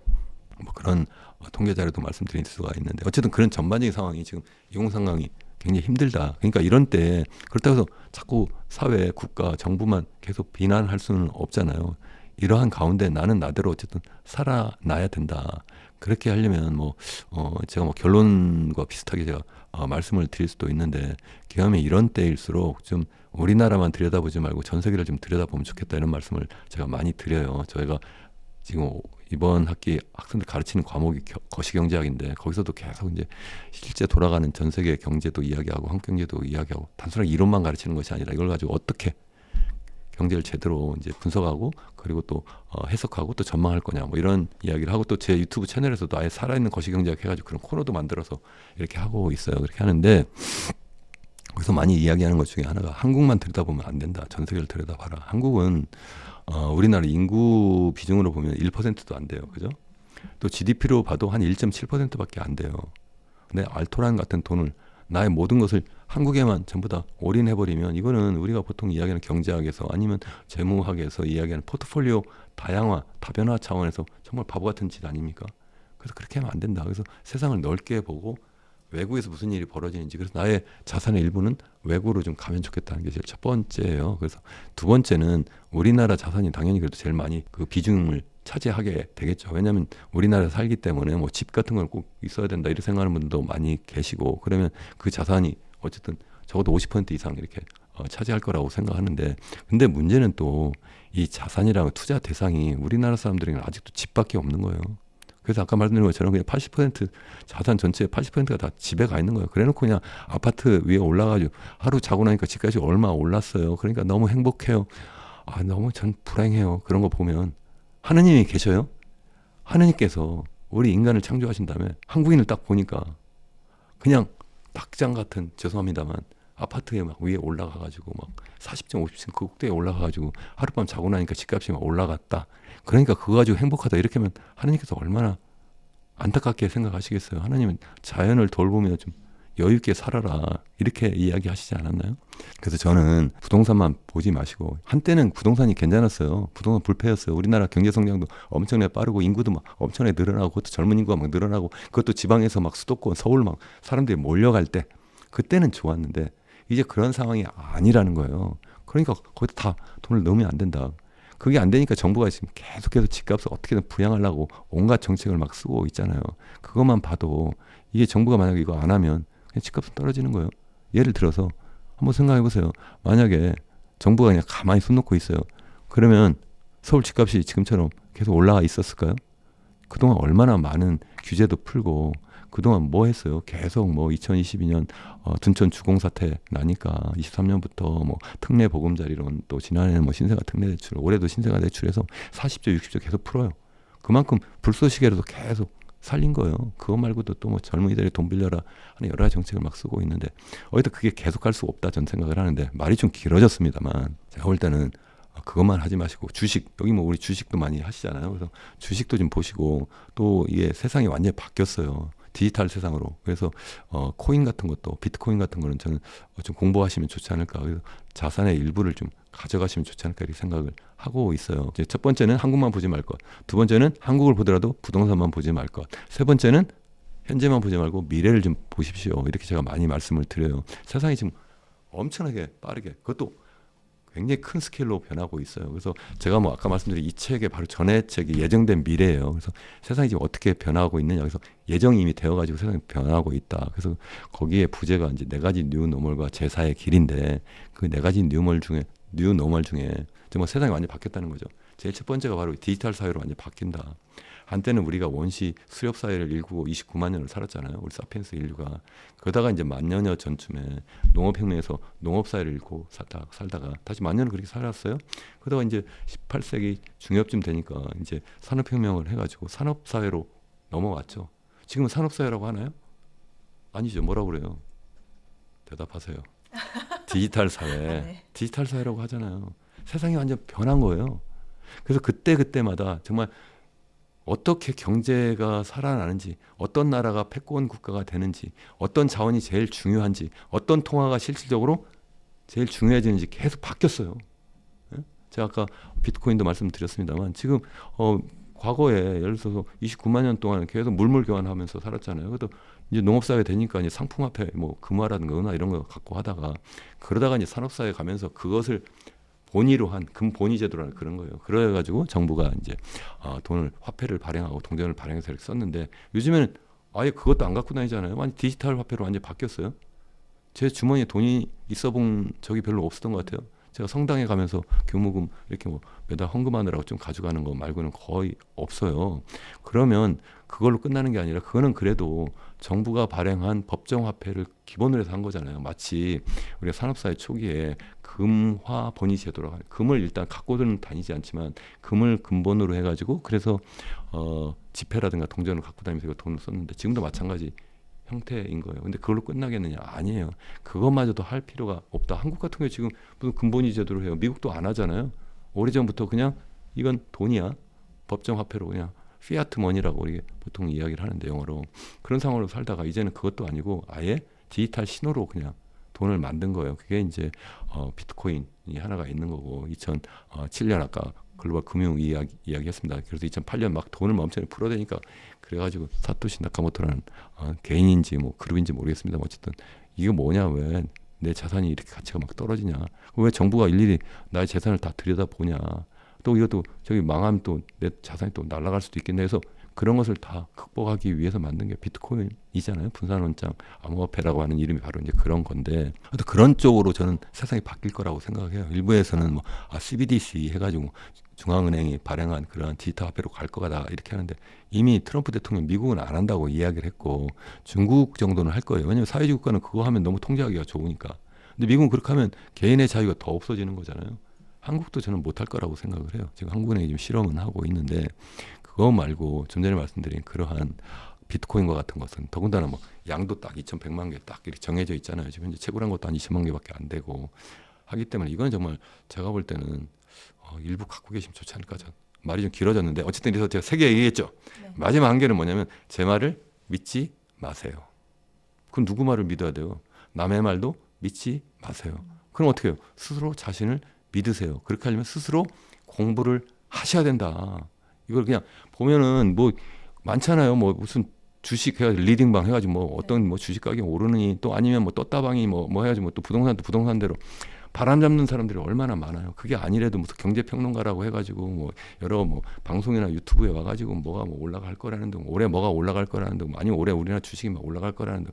뭐 그런 통계 자료도 말씀드릴 수가 있는데, 어쨌든 그런 전반적인 상황이 지금 이공 상황이 굉장히 힘들다. 그러니까 이런 때 그렇다고 해서 자꾸 사회, 국가, 정부만 계속 비난할 수는 없잖아요. 이러한 가운데 나는 나대로 어쨌든 살아나야 된다. 그렇게 하려면 뭐 제가 뭐 결론과 비슷하게 제가 말씀을 드릴 수도 있는데, 기왕에 이런 때일수록 좀 우리나라만 들여다보지 말고 전 세계를 좀 들여다보면 좋겠다, 이런 말씀을 제가 많이 드려요. 저희가 지금 이번 학기 학생들 가르치는 과목이 거시경제학인데, 거기서도 계속 이제 실제 돌아가는 전 세계 경제도 이야기하고 한국 경제도 이야기하고, 단순하게 이론만 가르치는 것이 아니라 이걸 가지고 어떻게 경제를 제대로 이제 분석하고 그리고 또 해석하고 또 전망할 거냐, 뭐 이런 이야기를 하고, 또 제 유튜브 채널에서도 아예 살아있는 거시경제학 해가지고 그런 코너도 만들어서 이렇게 하고 있어요. 그렇게 하는데, 거기서 많이 이야기하는 것 중에 하나가 한국만 들여다보면 안 된다. 전 세계를 들여다봐라. 한국은 우리나라 인구 비중으로 보면 1%도 안 돼요. 그죠? 또 GDP로 봐도 한 1.7%밖에 안 돼요. 근데 알토란 같은 돈을, 나의 모든 것을 한국에만 전부 다 올인해버리면, 이거는 우리가 보통 이야기하는 경제학에서 아니면 재무학에서 이야기하는 포트폴리오 다양화, 다변화 차원에서 정말 바보 같은 짓 아닙니까? 그래서 그렇게 하면 안 된다. 그래서 세상을 넓게 보고 외국에서 무슨 일이 벌어지는지, 그래서 나의 자산의 일부는 외국으로 좀 가면 좋겠다는 게 제일 첫 번째예요. 그래서 두 번째는 우리나라 자산이 당연히 그래도 제일 많이 그 비중을 차지하게 되겠죠. 왜냐하면 우리나라에 살기 때문에 뭐 집 같은 걸 꼭 있어야 된다 이렇게 생각하는 분들도 많이 계시고, 그러면 그 자산이 어쨌든 적어도 50% 이상 이렇게 차지할 거라고 생각하는데, 근데 문제는 또 이 자산이랑 투자 대상이 우리나라 사람들에게는 아직도 집밖에 없는 거예요. 그래서 아까 말씀드린 것처럼 그냥 80% 자산 전체의 80%가 다 집에 가 있는 거예요. 그래놓고 그냥 아파트 위에 올라가지고 하루 자고 나니까 집값이 얼마 올랐어요. 그러니까 너무 행복해요. 아, 너무 전 불행해요. 그런 거 보면 하느님이 계셔요. 하느님께서 우리 인간을 창조하신 다음에 한국인을 딱 보니까 그냥 닭장 같은, 죄송합니다만 아파트에 막 위에 올라가가지고 막 40층 50층 그 꼭대기에 올라가가지고 하룻밤 자고 나니까 집값이 막 올라갔다. 그러니까 그거 가지고 행복하다 이렇게 하면 하나님께서 얼마나 안타깝게 생각하시겠어요. 하나님은 자연을 돌보며 좀 여유 있게 살아라 이렇게 이야기하시지 않았나요? 그래서 저는 부동산만 보지 마시고, 한때는 부동산이 괜찮았어요. 부동산 불패였어요. 우리나라 경제 성장도 엄청나게 빠르고 인구도 막 엄청나게 늘어나고, 그것도 젊은 인구가 막 늘어나고, 그것도 지방에서 막 수도권 서울 막 사람들이 몰려갈 때, 그때는 좋았는데 이제 그런 상황이 아니라는 거예요. 그러니까 거기다 다 돈을 넣으면 안 된다. 그게 안 되니까 정부가 지금 계속해서 집값을 어떻게든 부양하려고 온갖 정책을 막 쓰고 있잖아요. 그것만 봐도 이게 정부가 만약에 이거 안 하면 그냥 집값은 떨어지는 거예요. 예를 들어서 한번 생각해 보세요. 만약에 정부가 그냥 가만히 손 놓고 있어요. 그러면 서울 집값이 지금처럼 계속 올라가 있었을까요? 그동안 얼마나 많은 규제도 풀고, 그동안 뭐 했어요? 계속 뭐 2022년 둔촌 주공 사태 나니까 23년부터 뭐 특례 보금자리론, 또 지난해는 뭐 신생아 특례 대출, 올해도 신생아 대출해서 40조 60조 계속 풀어요. 그만큼 불쏘시개로도 계속 살린 거예요. 그거 말고도 또 뭐 젊은이들이 돈 빌려라 하는 여러 가지 정책을 막 쓰고 있는데, 어디다 그게 계속할 수 없다 전 생각을 하는데, 말이 좀 길어졌습니다만 제가 볼 때는 그것만 하지 마시고 주식, 여기 뭐 우리 주식도 많이 하시잖아요. 그래서 주식도 좀 보시고, 또 이게 세상이 완전히 바뀌었어요. 디지털 세상으로. 그래서 코인 같은 것도 비트코인 같은 거는 저는 좀 공부하시면 좋지 않을까. 그래서 자산의 일부를 좀 가져가시면 좋지 않을까 이렇게 생각을 하고 있어요. 이제 첫 번째는 한국만 보지 말 것. 두 번째는 한국을 보더라도 부동산만 보지 말 것. 세 번째는 현재만 보지 말고 미래를 좀 보십시오. 이렇게 제가 많이 말씀을 드려요. 세상이 지금 엄청나게 빠르게 그것도 굉장히 큰 스케일로 변하고 있어요. 그래서 제가 뭐 아까 말씀드린 이 책의 바로 전에 책이 예정된 미래예요. 그래서 세상이 지금 어떻게 변하고 있느냐. 그래서 예정이 이미 되어가지고 세상이 변하고 있다. 그래서 거기에 부제가 이제 네 가지 뉴 노멀과 제사의 길인데 그 네 가지 뉴 노멀 중에 정말 세상이 완전히 바뀌었다는 거죠. 제일 첫 번째가 바로 디지털 사회로 완전히 바뀐다. 한때는 우리가 원시 수렵 사회를 일구고 29만 년을 살았잖아요. 우리 사피엔스 인류가. 그러다가 이제 만 년여 전쯤에 농업혁명에서 농업 사회를 잃고 살다가 다시 만 년을 그렇게 살았어요. 그러다가 이제 18세기 중엽쯤 되니까 이제 산업혁명을 해가지고 산업 사회로 넘어왔죠. 지금은 산업 사회라고 하나요? 아니죠. 뭐라고 그래요? 대답하세요. 디지털 사회. 네. 디지털 사회라고 하잖아요. 세상이 완전 변한 거예요. 그래서 그때마다 정말 어떻게 경제가 살아나는지, 어떤 나라가 패권 국가가 되는지, 어떤 자원이 제일 중요한지, 어떤 통화가 실질적으로 제일 중요해지는지 계속 바뀌었어요. 예? 제가 아까 비트코인도 말씀드렸습니다만 지금 과거에 예를 들어서 29만 년 동안 계속 물물 교환하면서 살았잖아요. 그래도 이제 농업사회 되니까 이제 상품화폐, 뭐 금화라든가 은화 이런 거 갖고 하다가 그러다가 이제 산업사회 가면서 그것을 본위로 한 금본위 제도라는 그런 거예요. 그래가지고 정부가 이제 돈을 화폐를 발행하고 동전을 발행해서 이렇게 썼는데 요즘에는 아예 그것도 안 갖고 다니잖아요. 완전 디지털 화폐로 완전 바뀌었어요. 제 주머니에 돈이 있어본 적이 별로 없었던 것 같아요. 제가 성당에 가면서 교무금 이렇게 뭐 매달 헌금하느라고 좀 가져가는 거 말고는 거의 없어요. 그러면 그걸로 끝나는 게 아니라 그거는 그래도 정부가 발행한 법정 화폐를 기본으로 해서 한 거잖아요. 마치 우리가 산업사회 초기에 금화 본위 제도라고 하는 금을 일단 갖고는 다니지 않지만 금을 근본으로 해가지고 그래서 지폐라든가 동전을 갖고 다니면서 돈을 썼는데 지금도 마찬가지 형태인 거예요. 근데 그걸로 끝나겠느냐? 아니에요. 그것마저도 할 필요가 없다. 한국 같은 경우 지금 무슨 금본위 제도로 해요. 미국도 안 하잖아요. 오래전부터 그냥 이건 돈이야. 법정 화폐로 그냥 피아트 머니라고 우리 보통 이야기를 하는데 영어로 그런 상황으로 살다가 이제는 그것도 아니고 아예 디지털 신호로 그냥 돈을 만든 거예요. 그게 이제 비트코인이 하나가 있는 거고 2007년 아까 글로벌 금융 이야기했습니다. 그래서 2008년 막 돈을 엄청 풀어대니까 그래가지고 사토시 나카모토라는 개인인지 뭐 그룹인지 모르겠습니다. 어쨌든 이게 뭐냐 왜 내 자산이 이렇게 가치가 막 떨어지냐 왜 정부가 일일이 나의 재산을 다 들여다보냐 또 이것도 저기 망하면 또 내 자산이 또 날아갈 수도 있겠네 해서 그런 것을 다 극복하기 위해서 만든 게 비트코인이잖아요. 분산원장 암호화폐라고 하는 이름이 바로 이제 그런 건데 그런 쪽으로 저는 세상이 바뀔 거라고 생각해요. 일부에서는 뭐 CBDC 해가지고 중앙은행이 발행한 그런 디지털 화폐로 갈 거다 이렇게 하는데 이미 트럼프 대통령 미국은 안 한다고 이야기를 했고 중국 정도는 할 거예요. 왜냐하면 사회주의 국가는 그거 하면 너무 통제하기가 좋으니까. 근데 미국은 그렇게 하면 개인의 자유가 더 없어지는 거잖아요. 한국도 저는 못할 거라고 생각을 해요. 지금 한국은행이 지금 실험은 하고 있는데 그거 말고 좀 전에 말씀드린 그러한 비트코인과 같은 것은 더군다나 뭐 양도 딱 2,100만 개 딱 이렇게 정해져 있잖아요. 지금 현재 채굴한 것도 한 20만 개밖에 안 되고 하기 때문에 이건 정말 제가 볼 때는 일부 갖고 계시면 좋지 않을까. 말이 좀 길어졌는데 어쨌든 그래서 제가 3개 얘기했죠. 네. 마지막 한 개는 뭐냐면 제 말을 믿지 마세요. 그럼 누구 말을 믿어야 돼요? 남의 말도 믿지 마세요. 그럼 어떻게 해요? 스스로 자신을 믿으세요. 그렇게 하려면 스스로 공부를 하셔야 된다. 이걸 그냥 보면은 뭐 많잖아요. 뭐 무슨 주식 해가지고 리딩방 해가지고 뭐 어떤 뭐 주식 가격이 오르느니 또 아니면 뭐 떴다방이 뭐 해가지고 뭐 또 부동산도 부동산대로 바람 잡는 사람들이 얼마나 많아요. 그게 아니래도 무슨 경제평론가라고 해가지고 뭐 여러 뭐 방송이나 유튜브에 와가지고 뭐가 뭐 올라갈 거라는 등 올해 뭐가 올라갈 거라는 등 아니면 올해 우리나라 주식이 막 올라갈 거라는 등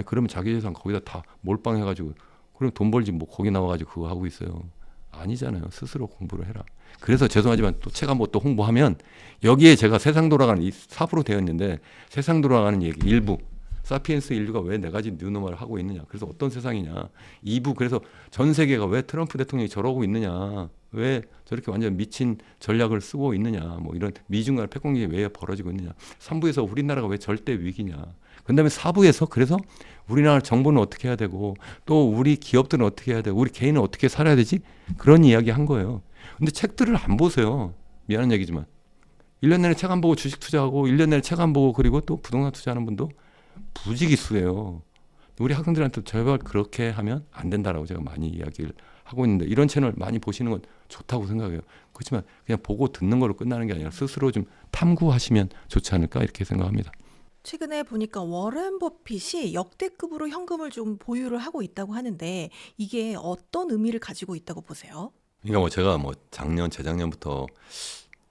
그러면 자기 재산 거기다 다 몰빵해가지고 그럼 돈 벌지 뭐 거기 나와가지고 그거 하고 있어요. 아니잖아요. 스스로 공부를 해라. 그래서 죄송하지만 또 책 한 번 또 홍보하면 여기에 제가 세상 돌아가는 이 4% 되어 있는데 세상 돌아가는 얘기 일부 사피엔스 인류가 왜 네 가지 뉴노멀을 하고 있느냐. 그래서 어떤 세상이냐. 2부 그래서 전 세계가 왜 트럼프 대통령이 저러고 있느냐. 왜 저렇게 완전 미친 전략을 쓰고 있느냐. 뭐 이런 미중 간 패권이 왜 벌어지고 있느냐. 3부에서 우리나라가 왜 절대 위기냐. 그다음에 4부에서 그래서 우리나라 정부는 어떻게 해야 되고 또 우리 기업들은 어떻게 해야 되고 우리 개인은 어떻게 살아야 되지? 그런 이야기 한 거예요. 근데 책들을 안 보세요. 미안한 얘기지만. 1년 내내 책 안 보고 주식 투자하고 1년 내내 책 안 보고 그리고 또 부동산 투자하는 분도 부지기수예요. 우리 학생들한테 제발 그렇게 하면 안 된다라고 제가 많이 이야기를 하고 있는데 이런 채널 많이 보시는 건 좋다고 생각해요. 그렇지만 그냥 보고 듣는 걸로 끝나는 게 아니라 스스로 좀 탐구하시면 좋지 않을까 이렇게 생각합니다. 최근에 보니까 워렌 버핏이 역대급으로 현금을 좀 보유를 하고 있다고 하는데 이게 어떤 의미를 가지고 있다고 보세요? 그러니까 뭐 제가 뭐 작년, 재작년부터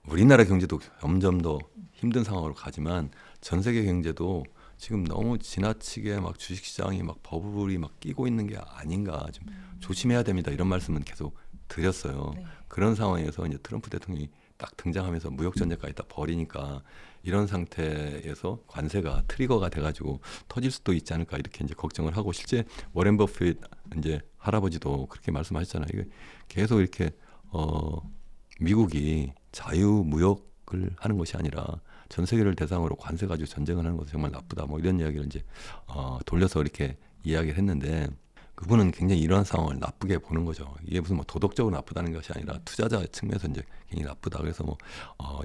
우리나라 경제도 점점 더 힘든 상황으로 가지만 전 세계 경제도 지금 너무 지나치게 막 주식시장이 막 버블이 막 끼고 있는 게 아닌가 좀 조심해야 됩니다. 이런 말씀은 계속 드렸어요. 네. 그런 상황에서 이제 트럼프 대통령이 딱 등장하면서 무역 전쟁까지 딱 벌이니까 이런 상태에서 관세가 트리거가 돼가지고 터질 수도 있지 않을까 이렇게 이제 걱정을 하고 실제 워렌 버핏 이제 할아버지도 그렇게 말씀하셨잖아요. 이게 계속 이렇게 미국이 자유무역을 하는 것이 아니라 전 세계를 대상으로 관세 가지고 전쟁을 하는 것은 정말 나쁘다. 뭐 이런 이야기를 이제 돌려서 이렇게 이야기를 했는데 그분은 굉장히 이러한 상황을 나쁘게 보는 거죠. 이게 무슨 뭐 도덕적으로 나쁘다는 것이 아니라 투자자 측면에서 이제 굉장히 나쁘다. 그래서 뭐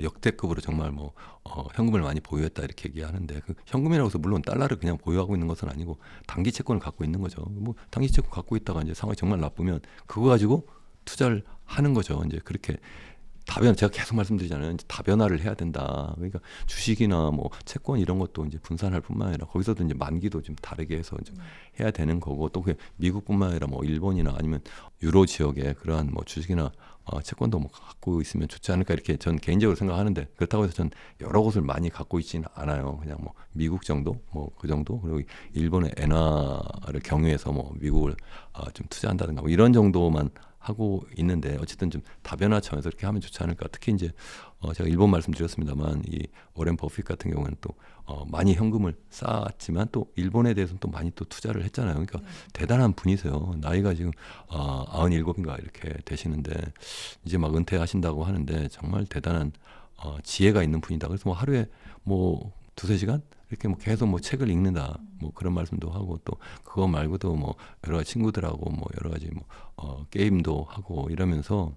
역대급으로 정말 뭐 현금을 많이 보유했다 이렇게 얘기하는데 그 현금이라고 해서 물론 달러를 그냥 보유하고 있는 것은 아니고 단기 채권을 갖고 있는 거죠. 뭐 단기 채권 갖고 있다가 이제 상황이 정말 나쁘면 그거 가지고 투자를 하는 거죠. 이제 그렇게 제가 계속 말씀드리잖아요. 이제 다변화를 해야 된다. 그러니까 주식이나 뭐 채권 이런 것도 이제 분산할 뿐만 아니라 거기서도 이제 만기도 좀 다르게 해서 좀 해야 되는 거고 또 그게 미국뿐만 아니라 뭐 일본이나 아니면 유로 지역에 그러한 뭐 주식이나 채권도 뭐 갖고 있으면 좋지 않을까 이렇게 전 개인적으로 생각하는데 그렇다고 해서 전 여러 곳을 많이 갖고 있지는 않아요. 그냥 뭐 미국 정도 뭐 그 정도 그리고 일본의 엔화를 경유해서 뭐 미국을 좀 투자한다든가 뭐 이런 정도만 하고 있는데 어쨌든 좀 다변화 차원에서 이렇게 하면 좋지 않을까. 특히 이제 제가 일본 말씀드렸습니다만 이 워렌 버핏 같은 경우는 또 많이 현금을 쌓았지만 또 일본에 대해서는 또 많이 또 투자를 했잖아요. 그러니까 대단한 분이세요. 나이가 지금 97인가 이렇게 되시는데 이제 막 은퇴하신다고 하는데 정말 대단한 지혜가 있는 분이다. 그래서 뭐 하루에 뭐 두세 시간 이렇게 뭐 계속 뭐 책을 읽는다 뭐 그런 말씀도 하고 또 그거 말고도 뭐 여러 가지 친구들하고 뭐 여러 가지 뭐 게임도 하고 이러면서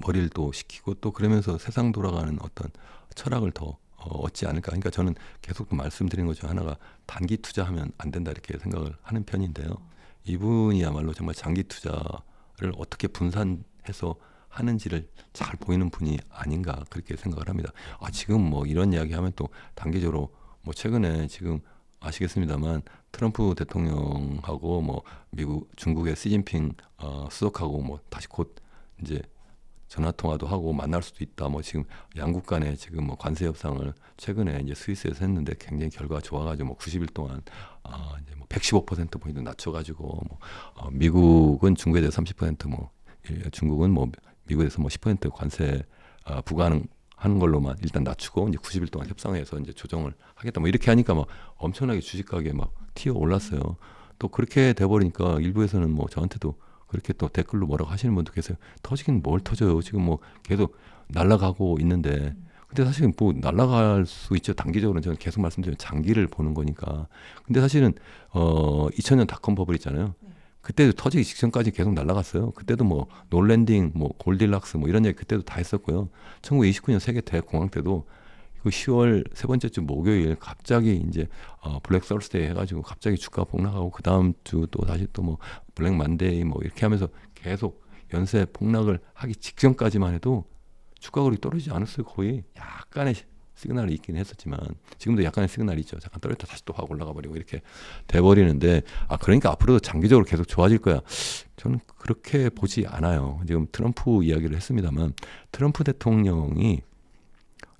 머리를 또 식히고 또 그러면서 세상 돌아가는 어떤 철학을 더 얻지 않을까. 그러니까 저는 계속 또 말씀드린 것 중 하나가 단기 투자하면 안 된다 이렇게 생각을 하는 편인데요. 이분이야말로 정말 장기 투자를 어떻게 분산해서 하는지를 잘 보이는 분이 아닌가 그렇게 생각을 합니다. 지금 뭐 이런 이야기하면 또 단기적으로 뭐 최근에 지금 아시겠습니다만 트럼프 대통령하고 뭐 미국 중국의 시진핑 수석하고 뭐 다시 곧 이제 전화 통화도 하고 만날 수도 있다. 뭐 지금 양국 간에 지금 뭐 관세 협상을 최근에 이제 스위스에서 했는데 굉장히 결과가 좋아가지고 뭐 90일 동안 이제 뭐 115% 포인트 낮춰가지고 뭐 미국은 중국에 대해 30% 뭐 중국은 뭐 미국에 대해서 뭐 10% 관세 부과하는 걸로만 일단 낮추고 이제 90일 동안 협상해서 이제 조정을 하겠다. 뭐 이렇게 하니까 막 엄청나게 주식 가격이 막 튀어 올랐어요. 또 그렇게 돼버리니까 일부에서는 뭐 저한테도 그렇게 또 댓글로 뭐라고 하시는 분도 계세요. 터지긴 뭘 터져요. 지금 뭐 계속 날아가고 있는데. 근데 사실은 뭐 날아갈 수 있죠. 단기적으로는 저는 계속 말씀드리면 장기를 보는 거니까. 근데 사실은 2000년 닷컴 버블 있잖아요. 그때도 터지기 직전까지 계속 날아갔어요. 그때도 뭐 놀랜딩, 뭐 골딜락스 뭐 이런 얘기 그때도 다 했었고요. 1929년 세계 대공황 때도 그 10월 세 번째 주 목요일 갑자기 이제 블랙 서스데이 해가지고 갑자기 주가 폭락하고 그 다음 주 또 다시 또 뭐 블랙 만데이 뭐 이렇게 하면서 계속 연쇄 폭락을 하기 직전까지만 해도 주가 거의 떨어지지 않았어요. 거의 약간의 시그널이 있긴 했었지만 지금도 약간의 시그널이 있죠. 잠깐 떨어졌다 다시 또 확 올라가 버리고 이렇게 돼버리는데 그러니까 앞으로도 장기적으로 계속 좋아질 거야. 저는 그렇게 보지 않아요. 지금 트럼프 이야기를 했습니다만 트럼프 대통령이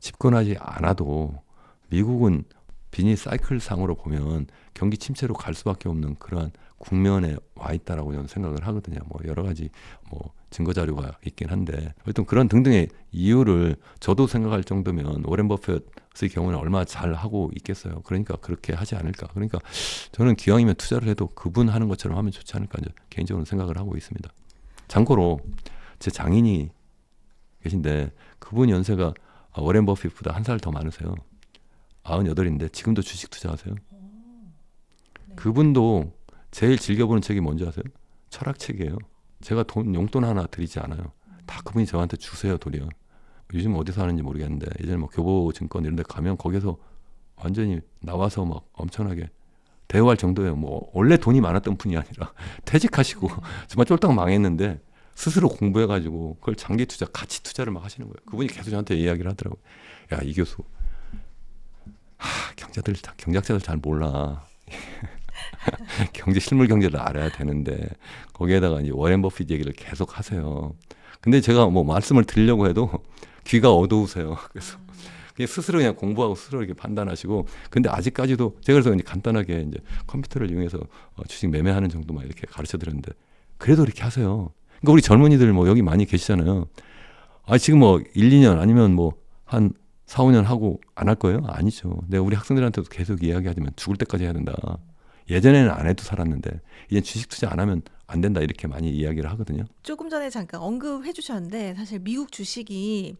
집권하지 않아도 미국은 비즈니스 사이클 상으로 보면 경기 침체로 갈 수밖에 없는 그러한 국면에 와 있다라고 저는 생각을 하거든요. 뭐 여러 가지 뭐 증거 자료가 있긴 한데 어떤 그런 등등의 이유를 저도 생각할 정도면 워렌 버핏의 경우는 얼마나 잘 하고 있겠어요. 그러니까 그렇게 하지 않을까. 그러니까 저는 기왕이면 투자를 해도 그분 하는 것처럼 하면 좋지 않을까 이제 개인적으로 생각을 하고 있습니다. 참고로 제 장인이 계신데 그분 연세가 워렌 버핏보다 한 살 더 많으세요. 98인데 지금도 주식 투자하세요. 그분도 제일 즐겨보는 책이 뭔지 아세요? 철학책이에요. 제가 용돈 하나 드리지 않아요. 다 그분이 저한테 주세요, 도리어. 요즘 어디서 하는지 모르겠는데 예전에 뭐 교보증권 이런 데 가면 거기서 완전히 나와서 막 엄청나게 대우할 정도예요. 뭐 원래 돈이 많았던 분이 아니라 퇴직하시고 정말 쫄딱 망했는데 스스로 공부해가지고 그걸 장기 투자, 가치 투자를 막 하시는 거예요. 그분이 계속 저한테 이야기를 하더라고요. 야, 이 교수, 경제학자들 잘 몰라. 실물 경제를 알아야 되는데 거기에다가 이제 워렌 버핏 얘기를 계속 하세요. 근데 제가 뭐 말씀을 드리려고 해도 귀가 어두우세요. 그래서 그냥 스스로 그냥 공부하고 스스로 이렇게 판단하시고, 근데 아직까지도 제가 그래서 이제 간단하게 이제 컴퓨터를 이용해서 주식 매매하는 정도만 이렇게 가르쳐 드렸는데 그래도 이렇게 하세요. 그러니까 우리 젊은이들 뭐 여기 많이 계시잖아요. 아, 지금 뭐 1, 2년 아니면 뭐 한 4, 5년 하고 안 할 거예요? 아니죠. 내가 우리 학생들한테도 계속 이야기하지만 죽을 때까지 해야 된다. 예전에는 안 해도 살았는데 이제 주식 투자 안 하면 안 된다, 이렇게 많이 이야기를 하거든요. 조금 전에 잠깐 언급해 주셨는데 사실 미국 주식이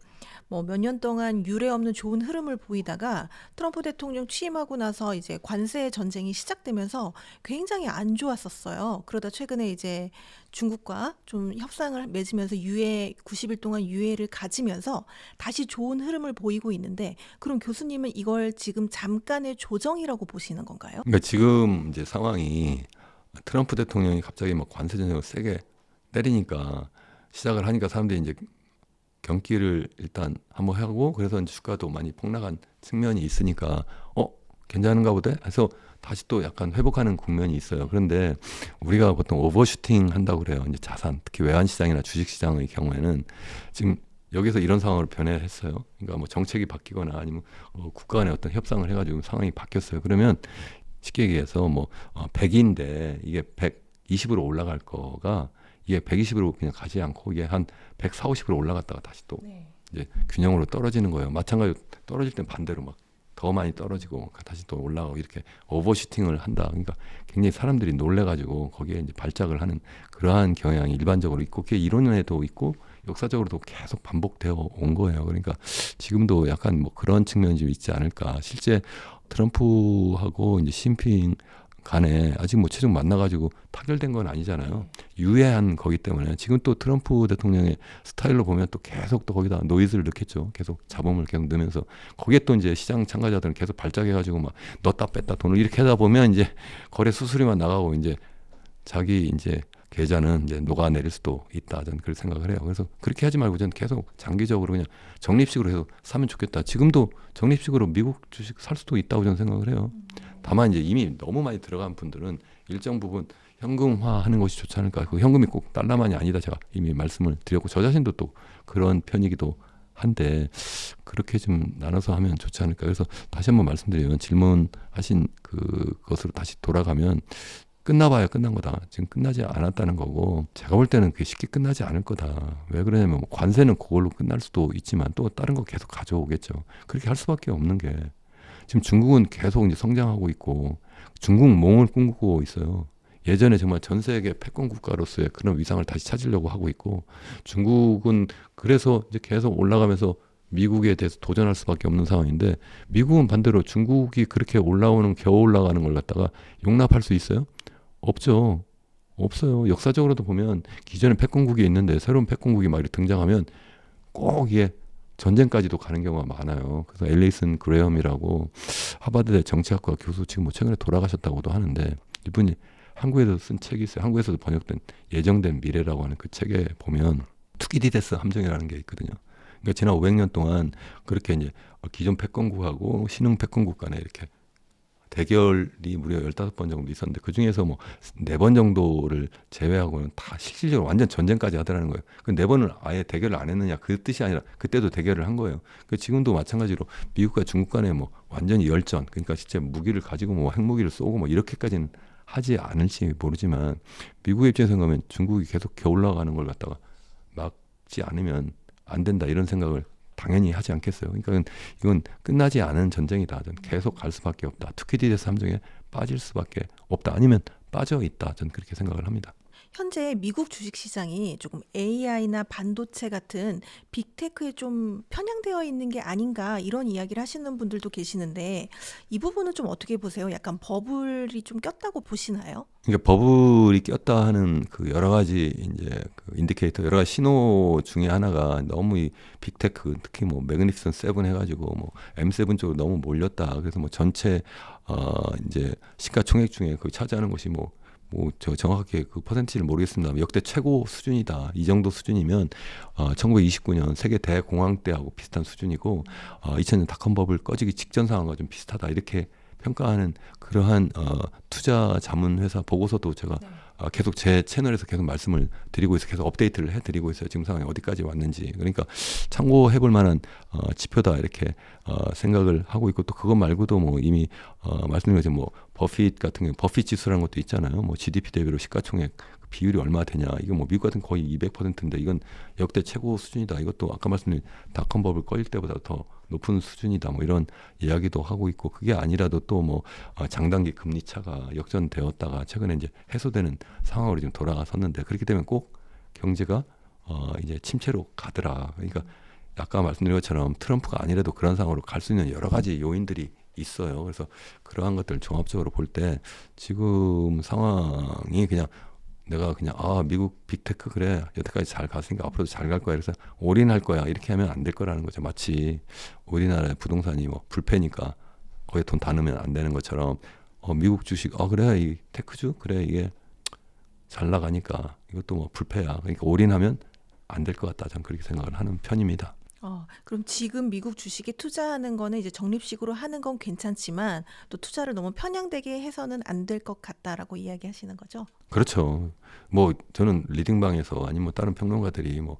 뭐 몇 년 동안 유례 없는 좋은 흐름을 보이다가 트럼프 대통령 취임하고 나서 이제 관세 전쟁이 시작되면서 굉장히 안 좋았었어요. 그러다 최근에 이제 중국과 좀 협상을 맺으면서 90일 동안 유예를 가지면서 다시 좋은 흐름을 보이고 있는데, 그럼 교수님은 이걸 지금 잠깐의 조정이라고 보시는 건가요? 그러니까 지금 이제 상황이 트럼프 대통령이 갑자기 막 관세 전쟁을 세게 때리니까 시작을 하니까 사람들이 이제 경기를 일단 한번 하고, 그래서 이제 주가도 많이 폭락한 측면이 있으니까 괜찮은가 보다 해서 다시 또 약간 회복하는 국면이 있어요. 그런데 우리가 보통 오버슈팅 한다고 그래요. 이제 자산, 특히 외환시장이나 주식시장의 경우에는 지금 여기서 이런 상황으로 변했어요. 그러니까 뭐 정책이 바뀌거나 아니면 국가 간의 어떤 협상을 해가지고 상황이 바뀌었어요. 그러면 쉽게 얘기해서 뭐 100인데 이게 120으로 올라갈 거가 이게 120으로 그냥 가지 않고 이게 한 140, 50으로 올라갔다가 다시 또 이제 균형으로 떨어지는 거예요. 마찬가지로 떨어질 땐 반대로 막 더 많이 떨어지고 다시 또 올라가고 이렇게 오버슈팅을 한다. 그러니까 굉장히 사람들이 놀래가지고 거기에 이제 발작을 하는 그러한 경향이 일반적으로 있고, 그게 이론에도 있고 역사적으로도 계속 반복되어 온 거예요. 그러니까 지금도 약간 뭐 그런 측면이 좀 있지 않을까. 실제 트럼프하고 이제 시진핑 간에 아직 뭐 최종 만나가지고 타결된 건 아니잖아요. 유예한 거기 때문에 지금 또 트럼프 대통령의 스타일로 보면 또 계속 또 거기다 노이즈를 넣겠죠. 계속 잡음을 계속 넣으면서 거기에 또 이제 시장 참가자들은 계속 발작해가지고 막 넣었다 뺐다 돈을 이렇게 하다 보면 이제 거래 수수료만 나가고 이제 자기 이제 계좌는 이제 녹아내릴 수도 있다. 저는 그렇게 생각을 해요. 그래서 그렇게 하지 말고 저는 계속 장기적으로 그냥 적립식으로 해서 사면 좋겠다. 지금도 적립식으로 미국 주식 살 수도 있다고 저는 생각을 해요. 다만 이제 이미 너무 많이 들어간 분들은 일정 부분 현금화하는 것이 좋지 않을까. 그 현금이 꼭 달러만이 아니다. 제가 이미 말씀을 드렸고 저 자신도 또 그런 편이기도 한데 그렇게 좀 나눠서 하면 좋지 않을까. 그래서 다시 한번 말씀드리면 질문하신 그것으로 다시 돌아가면 끝나봐야 끝난 거다. 지금 끝나지 않았다는 거고, 제가 볼 때는 그게 쉽게 끝나지 않을 거다. 왜 그러냐면 뭐 관세는 그걸로 끝날 수도 있지만 또 다른 거 계속 가져오겠죠. 그렇게 할 수밖에 없는 게 지금 중국은 계속 이제 성장하고 있고 중국몽을 꿈꾸고 있어요. 예전에 정말 전 세계 패권 국가로서의 그런 위상을 다시 찾으려고 하고 있고, 중국은 그래서 이제 계속 올라가면서 미국에 대해서 도전할 수밖에 없는 상황인데, 미국은 반대로 중국이 그렇게 겨우 올라가는 걸 갖다가 용납할 수 있어요? 없죠. 없어요. 역사적으로도 보면 기존에 패권국이 있는데 새로운 패권국이 막 이렇게 등장하면 꼭 이게 전쟁까지도 가는 경우가 많아요. 그래서 앨리슨 그레엄이라고 하버드대 정치학과 교수, 지금 뭐 최근에 돌아가셨다고도 하는데, 이분이 한국에서 쓴 책이 있어요. 한국에서도 번역된 예정된 미래라고 하는 그 책에 보면 투키디데스 함정이라는 게 있거든요. 그러니까 지난 500년 동안 그렇게 이제 기존 패권국하고 신흥 패권국 간에 이렇게 대결이 무려 15번 정도 있었는데 그 중에서 뭐 4번 정도를 제외하고는 다 실질적으로 완전 전쟁까지 하더라는 거예요. 그 4번을 아예 대결을 안 했느냐 그 뜻이 아니라 그때도 대결을 한 거예요. 그 지금도 마찬가지로 미국과 중국 간에 뭐 완전히 열전, 그러니까 진짜 무기를 가지고 뭐 핵무기를 쏘고 뭐 이렇게까지는 하지 않을지 모르지만 미국의 입장에서 보면 중국이 계속 겨울나가는 걸 갖다가 막지 않으면 안 된다, 이런 생각을 당연히 하지 않겠어요. 그러니까 이건 끝나지 않은 전쟁이다. 저는 계속 갈 수밖에 없다. 투키디데스 함정에 빠질 수밖에 없다. 아니면 빠져 있다. 저는 그렇게 생각을 합니다. 현재 미국 주식시장이 조금 AI나 반도체 같은 빅테크에 좀 편향되어 있는 게 아닌가 이런 이야기를 하시는 분들도 계시는데 이 부분은 좀 어떻게 보세요? 약간 버블이 좀 꼈다고 보시나요? 그러니까 버블이 꼈다 하는 그 여러 가지 이제 그 인디케이터, 여러 가지 신호 중에 하나가 너무 이 빅테크, 특히 뭐 매그니피선 세븐 해가지고 뭐 M7 쪽으로 너무 몰렸다. 그래서 뭐 전체 이제 시가총액 중에 그 차지하는 것이 저 정확하게 그 퍼센티지를 모르겠습니다. 역대 최고 수준이다. 이 정도 수준이면 1929년 세계 대공황 때하고 비슷한 수준이고 2000년 닷컴 버블 꺼지기 직전 상황과 좀 비슷하다. 이렇게 평가하는 그러한 투자 자문 회사 보고서도 제가 네. 계속 제 채널에서 계속 말씀을 드리고 있어, 계속 업데이트를 해드리고 있어요. 지금 상황이 어디까지 왔는지. 그러니까 참고해볼 만한 지표다 이렇게 생각을 하고 있고, 또 그것 말고도 뭐 이미 말씀드린 것처럼 뭐 버핏 같은 경우 버핏 지수라는 것도 있잖아요. 뭐 GDP 대비로 시가총액 비율이 얼마 되냐. 이거 뭐 미국 같은 거의 200%인데 이건 역대 최고 수준이다. 이것도 아까 말씀드린 닷컴 버블 꺼질 때보다 더 높은 수준이다. 뭐 이런 이야기도 하고 있고, 그게 아니라도 또 뭐 장단기 금리 차가 역전되었다가 최근에 이제 해소되는 상황으로 지금 돌아섰는데, 그렇기 때문에 꼭 경제가 이제 침체로 가더라. 그러니까 아까 말씀드린 것처럼 트럼프가 아니라도 그런 상황으로 갈 수 있는 여러 가지 요인들이 있어요. 그래서 그러한 것들 종합적으로 볼 때 지금 상황이 그냥 내가 그냥 미국 빅테크 그래 여태까지 잘 갔으니까 앞으로도 잘 갈 거야, 그래서 올인할 거야 이렇게 하면 안 될 거라는 거죠. 마치 우리나라의 부동산이 뭐 불패니까 거기에 돈 다 넣으면 안 되는 것처럼 미국 주식 그래 이 테크주 그래 이게 잘 나가니까 이것도 뭐 불패야, 그러니까 올인하면 안 될 것 같다. 저는 그렇게 생각을 하는 편입니다. 그럼 지금 미국 주식에 투자하는 거는 이제 적립식으로 하는 건 괜찮지만 또 투자를 너무 편향되게 해서는 안 될 것 같다라고 이야기하시는 거죠? 그렇죠. 뭐 저는 리딩방에서 아니면 뭐 다른 평론가들이 뭐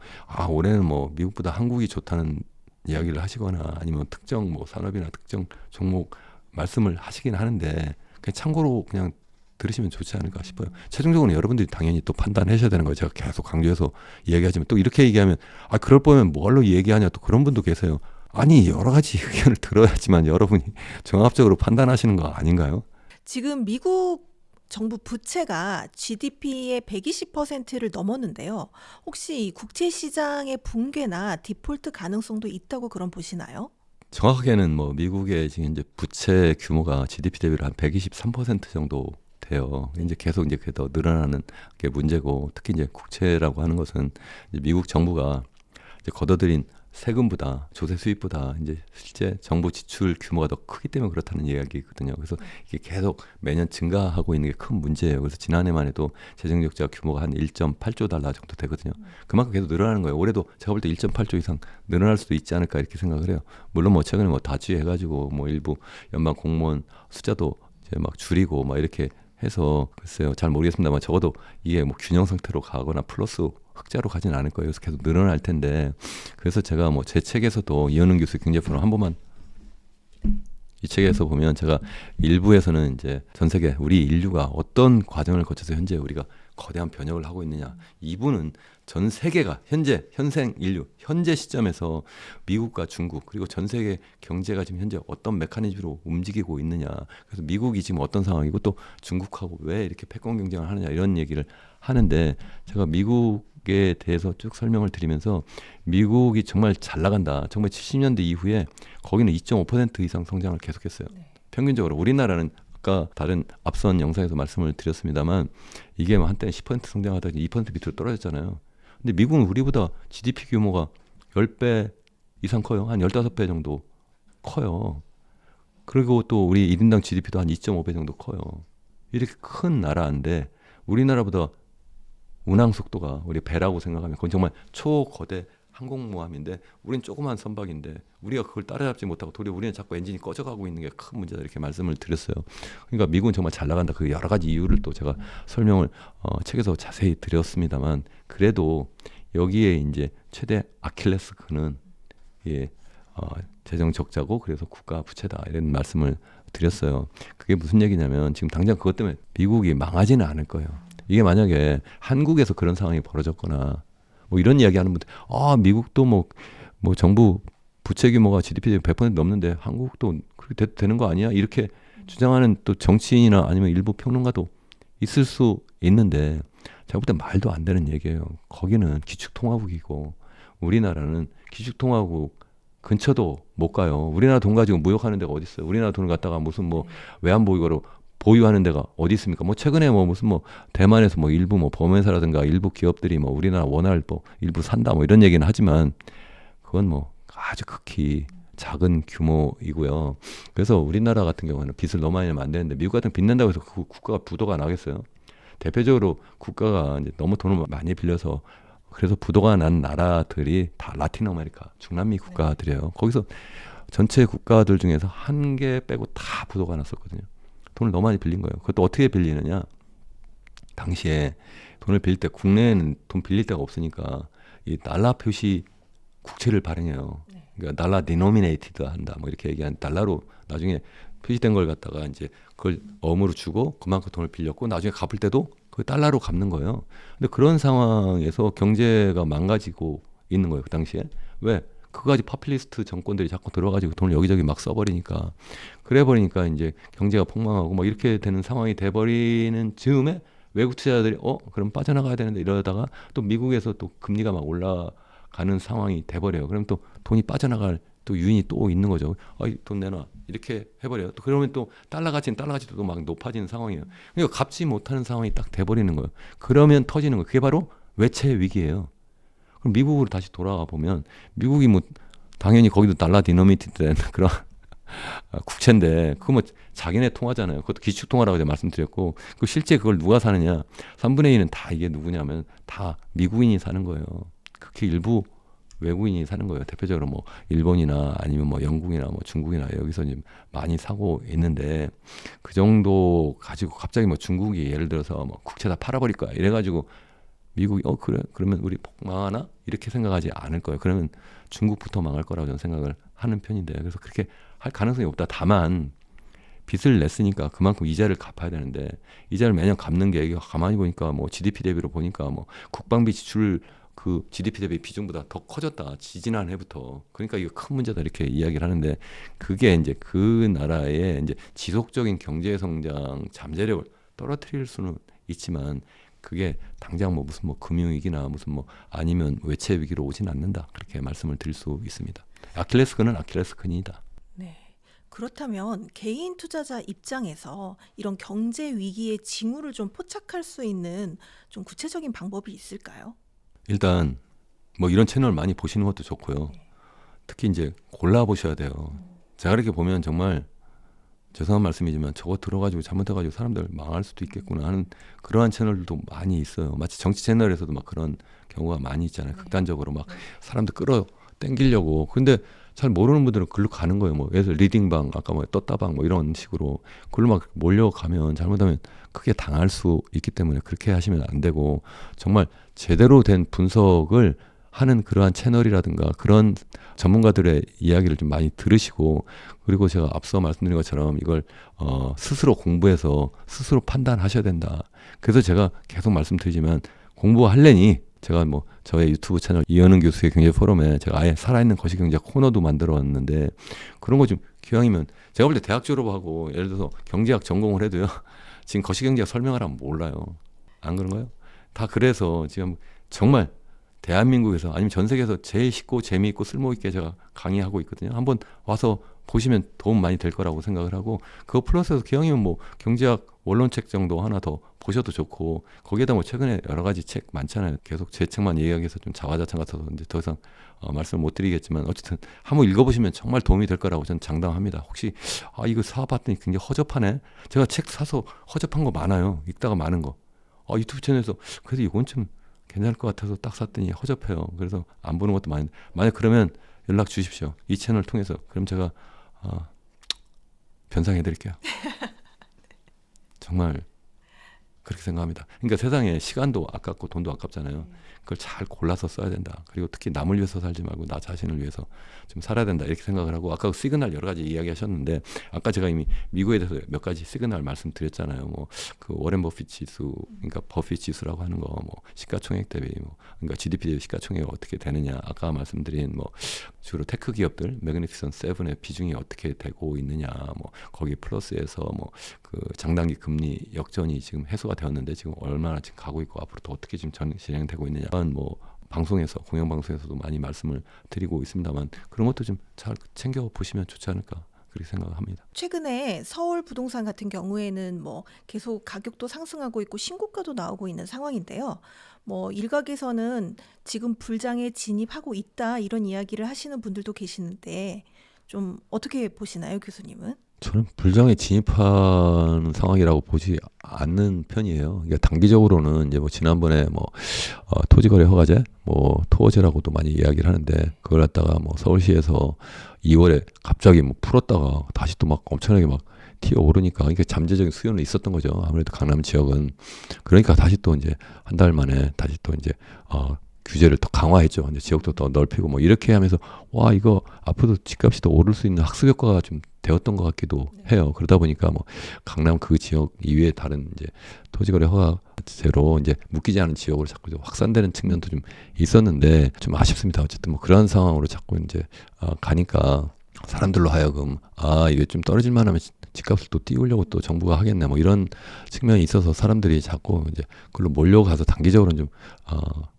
올해는 뭐 미국보다 한국이 좋다는 이야기를 하시거나 아니면 특정 뭐 산업이나 특정 종목 말씀을 하시긴 하는데 그냥 참고로 그냥 들으시면 좋지 않을까 싶어요. 최종적으로 여러분들이 당연히 또 판단하셔야 되는 거예요. 제가 계속 강조해서 이야기하지만 또 이렇게 얘기하면 그럴 거면 뭘로 얘기하냐, 또 그런 분도 계세요. 아니 여러 가지 의견을 들어야지만 여러분이 종합적으로 판단하시는 거 아닌가요? 지금 미국 정부 부채가 GDP의 120%를 넘었는데요. 혹시 이 국채 시장의 붕괴나 디폴트 가능성도 있다고 그럼 보시나요? 정확하게는 뭐 미국의 지금 이제 부채 규모가 GDP 대비로 한 123% 정도 돼요. 이제 계속 이제 그게 더 늘어나는 게 문제고, 특히 이제 국채라고 하는 것은 이제 미국 정부가 이제 걷어들인 세금보다 조세 수입보다 이제 실제 정부 지출 규모가 더 크기 때문에 그렇다는 이야기거든요. 그래서 이게 계속 매년 증가하고 있는 게 큰 문제예요. 그래서 지난해만 해도 재정적자 규모가 한 1.8조 달러 정도 되거든요. 그만큼 계속 늘어나는 거예요. 올해도 제가 볼 때 1.8조 이상 늘어날 수도 있지 않을까 이렇게 생각을 해요. 물론 뭐 최근에 뭐 다쥐해가지고 뭐 일부 연방 공무원 숫자도 이제 막 줄이고 막 이렇게 해서 글쎄요 잘 모르겠습니다만 적어도 이게 뭐 균형 상태로 가거나 플러스 흑자로 가진 않을 거예요. 그래서 계속 늘어날 텐데, 그래서 제가 뭐 제 책에서도 이현웅 교수 경제프로 한 번만, 이 책에서 보면 제가 일부에서는 이제 전 세계 우리 인류가 어떤 과정을 거쳐서 현재 우리가 거대한 변혁을 하고 있느냐, 2부는 전 세계가 현생 인류 현재 시점에서 미국과 중국 그리고 전 세계 경제가 지금 현재 어떤 메커니즘으로 움직이고 있느냐, 그래서 미국이 지금 어떤 상황이고 또 중국하고 왜 이렇게 패권 경쟁을 하느냐 이런 얘기를 하는데, 제가 미국에 대해서 쭉 설명을 드리면서 미국이 정말 잘 나간다. 정말 70년대 이후에 거기는 2.5% 이상 성장을 계속했어요. 평균적으로. 우리나라는 아까 다른 앞선 영상에서 말씀을 드렸습니다만 이게 뭐 한때는 10% 성장하다가 2% 밑으로 떨어졌잖아요. 근데 미국은 우리보다 GDP 규모가 10배 이상 커요. 한 15배 정도 커요. 그리고 또 우리 1인당 GDP도 한 2.5배 정도 커요. 이렇게 큰 나라인데 우리나라보다 운항 속도가 우리 배라고 생각하면 그건 정말 초거대 항공모함인데 우린 조그만 선박인데 우리가 그걸 따라잡지 못하고 도리어 우리는 자꾸 엔진이 꺼져가고 있는 게 큰 문제다 이렇게 말씀을 드렸어요. 그러니까 미국은 정말 잘 나간다. 그 여러 가지 이유를 또 제가 설명을 책에서 자세히 드렸습니다만, 그래도 여기에 이제 최대 아킬레스건은 재정 적자고 그래서 국가 부채다 이런 말씀을 드렸어요. 그게 무슨 얘기냐면 지금 당장 그것 때문에 미국이 망하지는 않을 거예요. 이게 만약에 한국에서 그런 상황이 벌어졌거나 뭐 이런 이야기 하는 분들, 미국도 뭐 정부 부채 규모가 GDP 대비 100% 넘는데 한국도 그렇게 되는 거 아니야? 이렇게 주장하는 또 정치인이나 아니면 일부 평론가도 있을 수 있는데, 제가 볼 때 말도 안 되는 얘기예요. 거기는 기축통화국이고 우리나라는 기축통화국 근처도 못 가요. 우리나라 돈 가지고 무역하는 데가 어디 있어요? 우리나라 돈을 갖다가 무슨 뭐 외환보유고로 보유하는 데가 어디 있습니까? 뭐 최근에 뭐 무슨 뭐 대만에서 뭐 일부 뭐 범회사라든가 일부 기업들이 뭐 우리나라 원화를 뭐 일부 산다 뭐 이런 얘기는 하지만 그건 뭐 아주 극히 작은 규모이고요. 그래서 우리나라 같은 경우는 빚을 너무 많이 내면 안 되는데 미국 같은 빚 낸다고 해서 그 국가가 부도가 나겠어요? 대표적으로 국가가 이제 너무 돈을 많이 빌려서 그래서 부도가 난 나라들이 다 라틴 아메리카, 중남미 국가들이에요. 거기서 전체 국가들 중에서 한 개 빼고 다 부도가 났었거든요. 돈을 너무 많이 빌린 거예요. 그것도 어떻게 빌리느냐? 당시에 돈을 빌릴 때 국내에는 돈 빌릴 데가 없으니까 이 달러 표시 국채를 발행해요. 그러니까 달러 디노미네이티드 한다. 뭐 이렇게 얘기한 달러로 나중에 표시된 걸 갖다가 이제 그걸 어음으로 주고 그만큼 돈을 빌렸고 나중에 갚을 때도 그 달러로 갚는 거예요. 근데 그런 상황에서 경제가 망가지고 있는 거예요. 그 당시에. 왜? 그까지 파퓰리스트 정권들이 자꾸 들어가지고 돈을 여기저기 막 써버리니까 그래 버리니까 이제 경제가 폭망하고 뭐 이렇게 되는 상황이 돼버리는 즈음에 외국 투자자들이 그럼 빠져나가야 되는데 이러다가 또 미국에서 또 금리가 막 올라가는 상황이 돼버려요. 그럼 또 돈이 빠져나갈 또 유인이 또 있는 거죠. 돈 내놔 이렇게 해버려요. 또 그러면 또 달러 가치도 막 높아지는 상황이에요. 그러니까 갚지 못하는 상황이 딱 돼버리는 거예요. 그러면 터지는 거예요. 그게 바로 외채 위기예요. 그럼 미국으로 다시 돌아가 보면 미국이 뭐 당연히 거기도 달러 디노미네이티드 그런 국채인데 그거 뭐 자기네 통화잖아요. 그것도 기축통화라고 제가 말씀드렸고 그 실제 그걸 누가 사느냐 3분의 1은 다 이게 누구냐면 다 미국인이 사는 거예요. 그렇게 일부 외국인이 사는 거예요. 대표적으로 뭐 일본이나 아니면 뭐 영국이나 뭐 중국이나 여기서 지금 많이 사고 있는데 그 정도 가지고 갑자기 뭐 중국이 예를 들어서 뭐 국채 다 팔아버릴 거야 이래가지고 미국이 그래 그러면 우리 망하나 이렇게 생각하지 않을 거예요. 그러면 중국부터 망할 거라고 저는 생각을 하는 편인데 그래서 그렇게 할 가능성이 없다. 다만 빚을 냈으니까 그만큼 이자를 갚아야 되는데 이자를 매년 갚는 게 가만히 보니까 뭐 GDP 대비로 보니까 뭐 국방비 지출 그 GDP 대비 비중보다 더 커졌다. 지지난해부터. 그러니까 이거 큰 문제다 이렇게 이야기를 하는데 그게 이제 그 나라의 이제 지속적인 경제 성장 잠재력을 떨어뜨릴 수는 있지만 그게 당장 뭐 무슨 뭐 금융위기나 무슨 뭐 아니면 외채 위기로 오진 않는다. 그렇게 말씀을 드릴 수 있습니다. 아킬레스건은 아킬레스건이다. 네. 그렇다면 개인 투자자 입장에서 이런 경제 위기의 징후를 좀 포착할 수 있는 좀 구체적인 방법이 있을까요? 일단 뭐 이런 채널 많이 보시는 것도 좋고요. 특히 이제 골라 보셔야 돼요. 제가 이렇게 보면 정말 죄송한 말씀이지만 저거 들어가지고 잘못해가지고 사람들 망할 수도 있겠구나 하는 그러한 채널들도 많이 있어요. 마치 정치 채널에서도 막 그런 경우가 많이 있잖아요. 극단적으로 막 사람들 끌어 당기려고. 근데 잘 모르는 분들은 글로 가는 거예요. 뭐 예를 들어 리딩방, 아까 뭐 떴다방 뭐 이런 식으로 글로 막 몰려가면 잘못하면 크게 당할 수 있기 때문에 그렇게 하시면 안 되고 정말 제대로 된 분석을 하는 그러한 채널이라든가 그런 전문가들의 이야기를 좀 많이 들으시고 그리고 제가 앞서 말씀드린 것처럼 이걸 스스로 공부해서 스스로 판단하셔야 된다. 그래서 제가 계속 말씀드리지만 공부하려니 제가 뭐 저의 유튜브 채널 이현은 교수의 경제 포럼에 제가 아예 살아있는 거시경제 코너도 만들었는데 그런 거 좀 기왕이면 제가 볼 때 대학 졸업하고 예를 들어서 경제학 전공을 해도요 지금 거시경제학 설명을 하면 몰라요. 안 그런가요? 다 그래서 지금 정말 대한민국에서 아니면 전 세계에서 제일 쉽고 재미있고 쓸모있게 제가 강의하고 있거든요. 한번 와서 보시면 도움 많이 될 거라고 생각을 하고 그거 플러스해서 기왕이면 뭐 경제학 원론책 정도 하나 더 보셔도 좋고 거기에다 뭐 최근에 여러 가지 책 많잖아요. 계속 제 책만 얘기하기해서 좀 자화자찬 같아서 이제 더 이상 말씀을 못 드리겠지만 어쨌든 한번 읽어보시면 정말 도움이 될 거라고 저는 장담합니다. 혹시 이거 사봤더니 굉장히 허접하네. 제가 책 사서 허접한 거 많아요. 읽다가 많은 거. 유튜브 채널에서 그래도 이건 좀 괜찮을 것 같아서 딱 샀더니 허접해요. 그래서 안 보는 것도 많은데 만약 그러면 연락 주십시오. 이 채널 통해서. 그럼 제가 변상해 드릴게요. 정말 그렇게 생각합니다. 그러니까 세상에 시간도 아깝고 돈도 아깝잖아요. 그걸 잘 골라서 써야 된다. 그리고 특히 남을 위해서 살지 말고 나 자신을 위해서 좀 살아야 된다. 이렇게 생각을 하고 아까 시그널 여러 가지 이야기하셨는데 아까 제가 이미 미국에 대해서 몇 가지 시그널 말씀드렸잖아요. 뭐 그 워렌 버핏 지수, 그러니까 버핏 지수라고 하는 거, 뭐 시가총액 대비, 뭐 그러니까 GDP 대비 시가총액이 어떻게 되느냐. 아까 말씀드린 뭐 주로 테크 기업들, 매그니피선 세븐의 비중이 어떻게 되고 있느냐. 뭐 거기 플러스에서 뭐 그 장단기 금리 역전이 지금 해소가 정도가 되었는데 지금 얼마나 지금 가고 있고 앞으로 또 어떻게 지금 진행되고 있느냐. 뭐 방송에서 공영방송에서도 많이 말씀을 드리고 있습니다만 그런 것도 좀 잘 챙겨 보시면 좋지 않을까 그렇게 생각합니다. 최근에 서울 부동산 같은 경우에는 뭐 계속 가격도 상승하고 있고 신고가도 나오고 있는 상황인데요. 뭐 일각에서는 지금 불장에 진입하고 있다 이런 이야기를 하시는 분들도 계시는데 좀 어떻게 보시나요, 교수님은? 저는 불장에 진입하는 상황이라고 보지 않는 편이에요. 그러니까 단기적으로는 이제 뭐 지난번에 뭐 토지거래 허가제, 뭐 토어제라고도 많이 이야기를 하는데 그걸 갖다가 뭐 서울시에서 2월에 갑자기 뭐 풀었다가 다시 또 막 엄청나게 막 튀어 오르니까 이게 잠재적인 수요는 있었던 거죠. 아무래도 강남 지역은 그러니까 다시 또 이제 한 달 만에 다시 또 이제 규제를 더 강화했죠. 이제 지역도 더 넓히고 뭐 이렇게 하면서 와 이거 앞으로도 집값이 더 오를 수 있는 학습 효과가 좀 되었던 것 같기도 해요. 그러다 보니까 뭐 강남 그 지역 이외에 다른 이제 토지거래 허가제로 이제 묶이지 않은 지역으로 자꾸 확산되는 측면도 좀 있었는데 좀 아쉽습니다. 어쨌든 뭐 그런 상황으로 자꾸 이제 가니까 사람들로 하여금 이게 좀 떨어질 만하면 집값을 또 띄우려고 또 정부가 하겠네 뭐 이런 측면이 있어서 사람들이 자꾸 이제 그걸로 몰려가서 단기적으로는 좀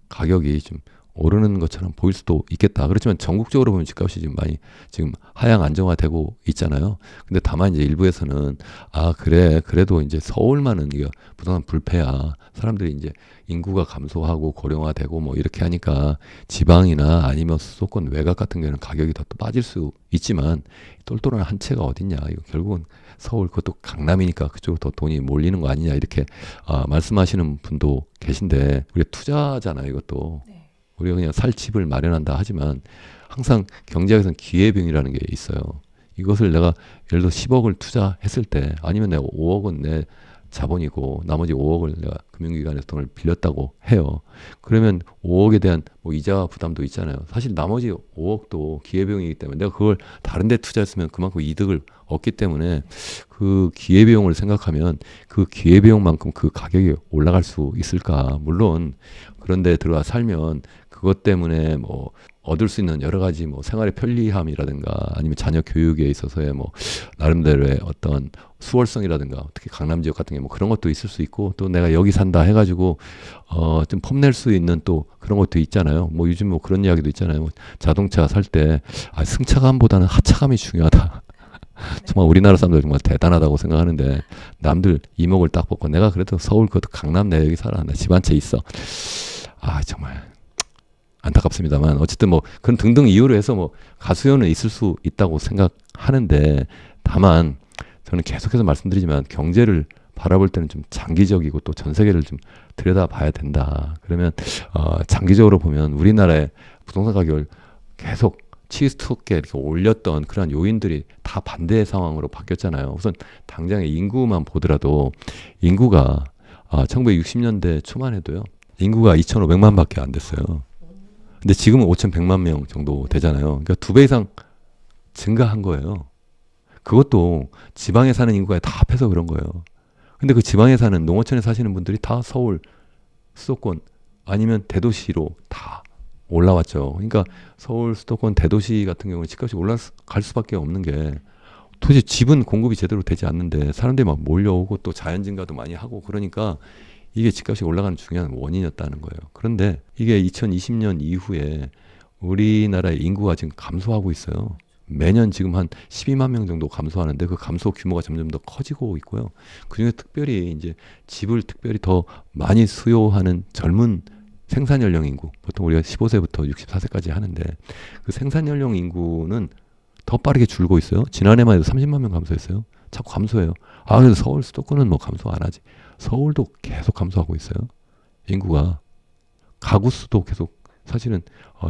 가격이 좀 오르는 것처럼 보일 수도 있겠다. 그렇지만 전국적으로 보면 집값이 지금 많이 지금 하향 안정화되고 있잖아요. 근데 다만 이제 일부에서는 그래도 이제 서울만은 이거 부동산 불패야. 사람들이 이제 인구가 감소하고 고령화되고 뭐 이렇게 하니까 지방이나 아니면 수도권 외곽 같은 경우는 가격이 더 또 빠질 수 있지만 똘똘한 한 채가 어딨냐. 이거 결국은 서울 그것도 강남이니까 그쪽으로 더 돈이 몰리는 거 아니냐 이렇게 말씀하시는 분도 계신데 우리가 투자잖아요. 이것도. 네. 우리가 그냥 살 집을 마련한다 하지만 항상 경제학에서는 기회비용이라는 게 있어요. 이것을 내가 예를 들어 10억을 투자했을 때 아니면 내가 5억은 내 자본이고 나머지 5억을 내가 금융기관에서 돈을 빌렸다고 해요. 그러면 5억에 대한 뭐 이자 부담도 있잖아요. 사실 나머지 5억도 기회비용이기 때문에 내가 그걸 다른 데 투자했으면 그만큼 이득을 얻기 때문에 그 기회비용을 생각하면 그 기회비용만큼 그 가격이 올라갈 수 있을까? 물론 그런데 들어가 살면 그것 때문에 뭐 얻을 수 있는 여러 가지 뭐 생활의 편리함이라든가 아니면 자녀 교육에 있어서의 뭐 나름대로의 어떤 수월성이라든가 특히 강남 지역 같은 게 뭐 그런 것도 있을 수 있고 또 내가 여기 산다 해가지고 좀 폼낼 수 있는 또 그런 것도 있잖아요. 뭐 요즘 뭐 그런 이야기도 있잖아요. 뭐 자동차 살 때 승차감보다는 하차감이 중요하다. 정말 우리나라 사람들 정말 대단하다고 생각하는데 남들 이목을 딱 보고 내가 그래도 서울 그것도 강남 내역에 살아. 나 집 한 채 있어. 정말 안타깝습니다만 어쨌든 뭐 그런 등등 이유로 해서 뭐 가수요는 있을 수 있다고 생각하는데 다만 저는 계속해서 말씀드리지만 경제를 바라볼 때는 좀 장기적이고 또 전 세계를 좀 들여다봐야 된다. 그러면 장기적으로 보면 우리나라의 부동산 가격을 계속 치수게 이렇게 올렸던 그런 요인들이 다 반대의 상황으로 바뀌었잖아요. 우선 당장의 인구만 보더라도 인구가 1960년대 초만 해도요. 인구가 2,500만밖에 안 됐어요. 근데 지금은 5,100만 명 정도 되잖아요. 그러니까 2배 이상 증가한 거예요. 그것도 지방에 사는 인구가 다 합해서 그런 거예요. 근데 그 지방에 사는 농어촌에 사시는 분들이 다 서울, 수도권 아니면 대도시로 다 올라왔죠. 그러니까 서울, 수도권, 대도시 같은 경우는 집값이 올라갈 수밖에 없는 게 도대체 집은 공급이 제대로 되지 않는데 사람들이 막 몰려오고 또 자연 증가도 많이 하고 그러니까 이게 집값이 올라가는 중요한 원인이었다는 거예요. 그런데 이게 2020년 이후에 우리나라의 인구가 지금 감소하고 있어요. 매년 지금 한 12만 명 정도 감소하는데 그 감소 규모가 점점 더 커지고 있고요. 그중에 특별히 이제 집을 특별히 더 많이 수요하는 젊은 생산 연령 인구, 보통 우리가 15세부터 64세까지 하는데 그 생산 연령 인구는 더 빠르게 줄고 있어요. 지난해만 해도 30만 명 감소했어요. 자꾸 감소해요. 그래서 서울 수도권은 뭐 감소 안 하지. 서울도 계속 감소하고 있어요. 인구가. 가구 수도 계속 사실은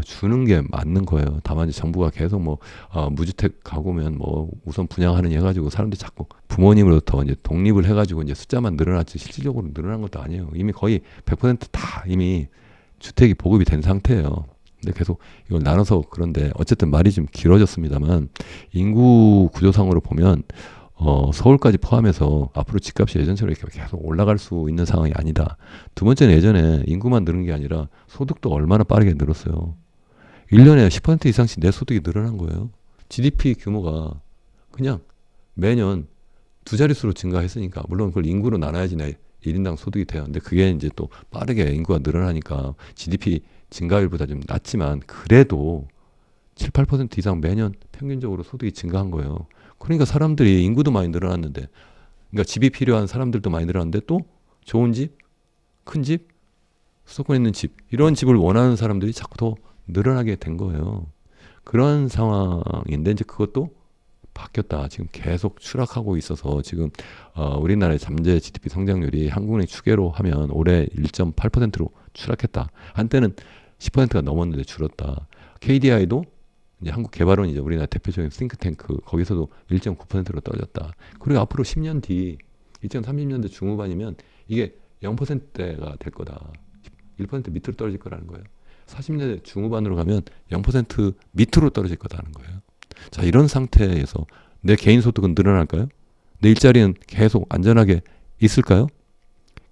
주는 게 맞는 거예요. 다만 이제 정부가 계속 뭐 무주택 가구면 뭐 우선 분양하는 해가지고 사람들이 자꾸 부모님으로부터 이제 독립을 해가지고 이제 숫자만 늘어났지 실질적으로 늘어난 것도 아니에요. 이미 거의 100% 이미 주택이 보급이 된 상태예요. 근데 계속 이걸 나눠서 그런데 어쨌든 말이 좀 길어졌습니다만 인구 구조상으로 보면 서울까지 포함해서 앞으로 집값이 예전처럼 이렇게 계속 올라갈 수 있는 상황이 아니다. 두 번째는 예전에 인구만 늘은 게 아니라 소득도 얼마나 빠르게 늘었어요. 1년에 10% 이상씩 내 소득이 늘어난 거예요. GDP 규모가 그냥 매년 두 자릿수로 증가했으니까 물론 그걸 인구로 나눠야지 내 1인당 소득이 돼요. 근데 그게 이제 또 빠르게 인구가 늘어나니까 GDP 증가율보다 좀 낮지만 그래도 7, 8% 이상 매년 평균적으로 소득이 증가한 거예요. 그러니까 사람들이 인구도 많이 늘어났는데, 그러니까 집이 필요한 사람들도 많이 늘어났는데 또 좋은 집, 큰 집, 수도권에 있는 집, 이런 집을 원하는 사람들이 자꾸 더 늘어나게 된 거예요. 그런 상황인데 이제 그것도 바뀌었다. 지금 계속 추락하고 있어서 지금 우리나라의 잠재 GDP 성장률이 한국은행 추계로 하면 올해 1.8%로 추락했다. 한때는 10%가 넘었는데 줄었다. KDI도 이제 한국개발원 이제 우리나라 대표적인 싱크탱크 거기서도 1.9%로 떨어졌다. 그리고 앞으로 10년 뒤 2030년대 중후반이면 이게 0%대가 될 거다. 1% 밑으로 떨어질 거라는 거예요. 40년대 중후반으로 가면 0% 밑으로 떨어질 거다는 거예요. 자, 이런 상태에서 내 개인 소득은 늘어날까요? 내 일자리는 계속 안전하게 있을까요?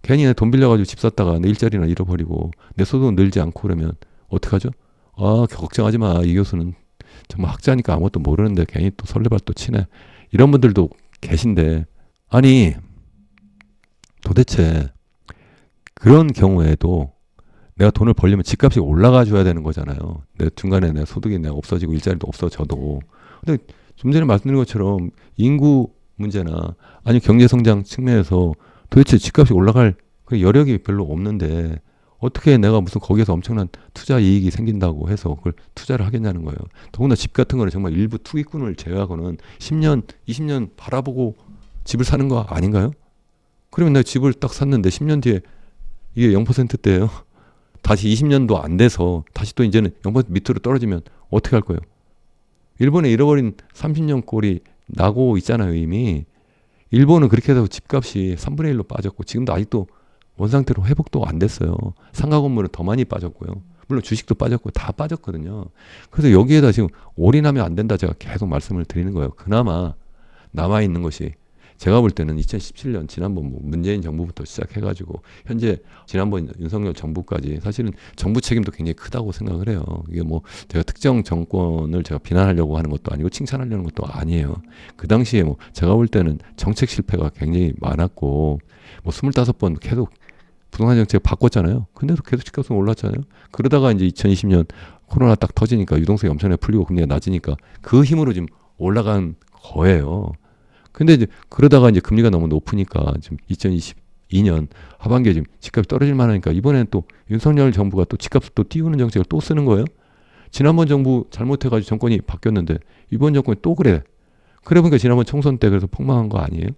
괜히 내 돈 빌려가지고 집 샀다가 내 일자리나 잃어버리고 내 소득은 늘지 않고 그러면 어떡하죠? 아, 걱정하지 마. 이 교수는 정말 학자니까 아무것도 모르는데 괜히 또 설레발 또 치네. 이런 분들도 계신데, 아니 도대체 그런 경우에도 내가 돈을 벌려면 집값이 올라가 줘야 되는 거잖아요. 내 중간에 내 소득이 내가 없어지고 일자리도 없어져도. 근데 좀 전에 말씀드린 것처럼 인구 문제나 아니 경제 성장 측면에서 도대체 집값이 올라갈 그 여력이 별로 없는데 어떻게 내가 무슨 거기에서 엄청난 투자 이익이 생긴다고 해서 그걸 투자를 하겠냐는 거예요. 더구나 집 같은 거는 정말 일부 투기꾼을 제외하고는 10년, 20년 바라보고 집을 사는 거 아닌가요? 그러면 내가 집을 딱 샀는데 10년 뒤에 이게 0%대예요. 다시 20년도 안 돼서 다시 또 이제는 0% 밑으로 떨어지면 어떻게 할 거예요? 일본에 잃어버린 30년 꼴이 나고 있잖아요, 이미. 일본은 그렇게 해서 집값이 3분의 1로 빠졌고 지금도 아직도 원상태로 회복도 안 됐어요. 상가 건물은 더 많이 빠졌고요. 물론 주식도 빠졌고 다 빠졌거든요. 그래서 여기에다 지금 올인하면 안 된다 제가 계속 말씀을 드리는 거예요. 그나마 남아있는 것이 제가 볼 때는 2017년 지난번 문재인 정부부터 시작해가지고 현재 지난번 윤석열 정부까지 사실은 정부 책임도 굉장히 크다고 생각을 해요. 이게 뭐 제가 특정 정권을 제가 비난하려고 하는 것도 아니고 칭찬하려는 것도 아니에요. 그 당시에 뭐 제가 볼 때는 정책 실패가 굉장히 많았고 뭐 25번 계속 부동산 정책 바꿨잖아요. 근데도 계속 집값은 올랐잖아요. 그러다가 이제 2020년 코로나 딱 터지니까 유동성이 엄청나게 풀리고 금리가 낮으니까 그 힘으로 지금 올라간 거예요. 근데 이제 그러다가 이제 금리가 너무 높으니까 지금 2022년 하반기에 지금 집값이 떨어질 만하니까 이번에는 또 윤석열 정부가 또 집값을 또 띄우는 정책을 또 쓰는 거예요. 지난번 정부 잘못해가지고 정권이 바뀌었는데 이번 정권이 또 그래. 그래 보니까 지난번 총선 때 그래서 폭망한 거 아니에요?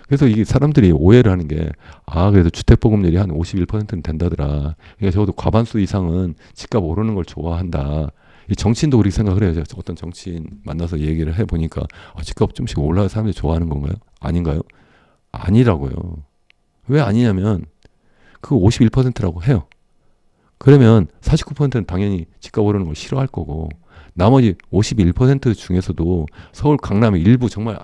그래서 이게 사람들이 오해를 하는 게, 아, 그래도 주택보급률이 한 51%는 된다더라. 그러니까 적어도 과반수 이상은 집값 오르는 걸 좋아한다. 이 정치인도 그렇게 생각을 해요. 제가 어떤 정치인 만나서 얘기를 해보니까 집값 좀씩 올라가서 사람들이 좋아하는 건가요? 아닌가요? 아니라고요. 왜 아니냐면 그거 51%라고 해요. 그러면 49%는 당연히 집값 오르는 걸 싫어할 거고 나머지 51% 중에서도 서울 강남의 일부 정말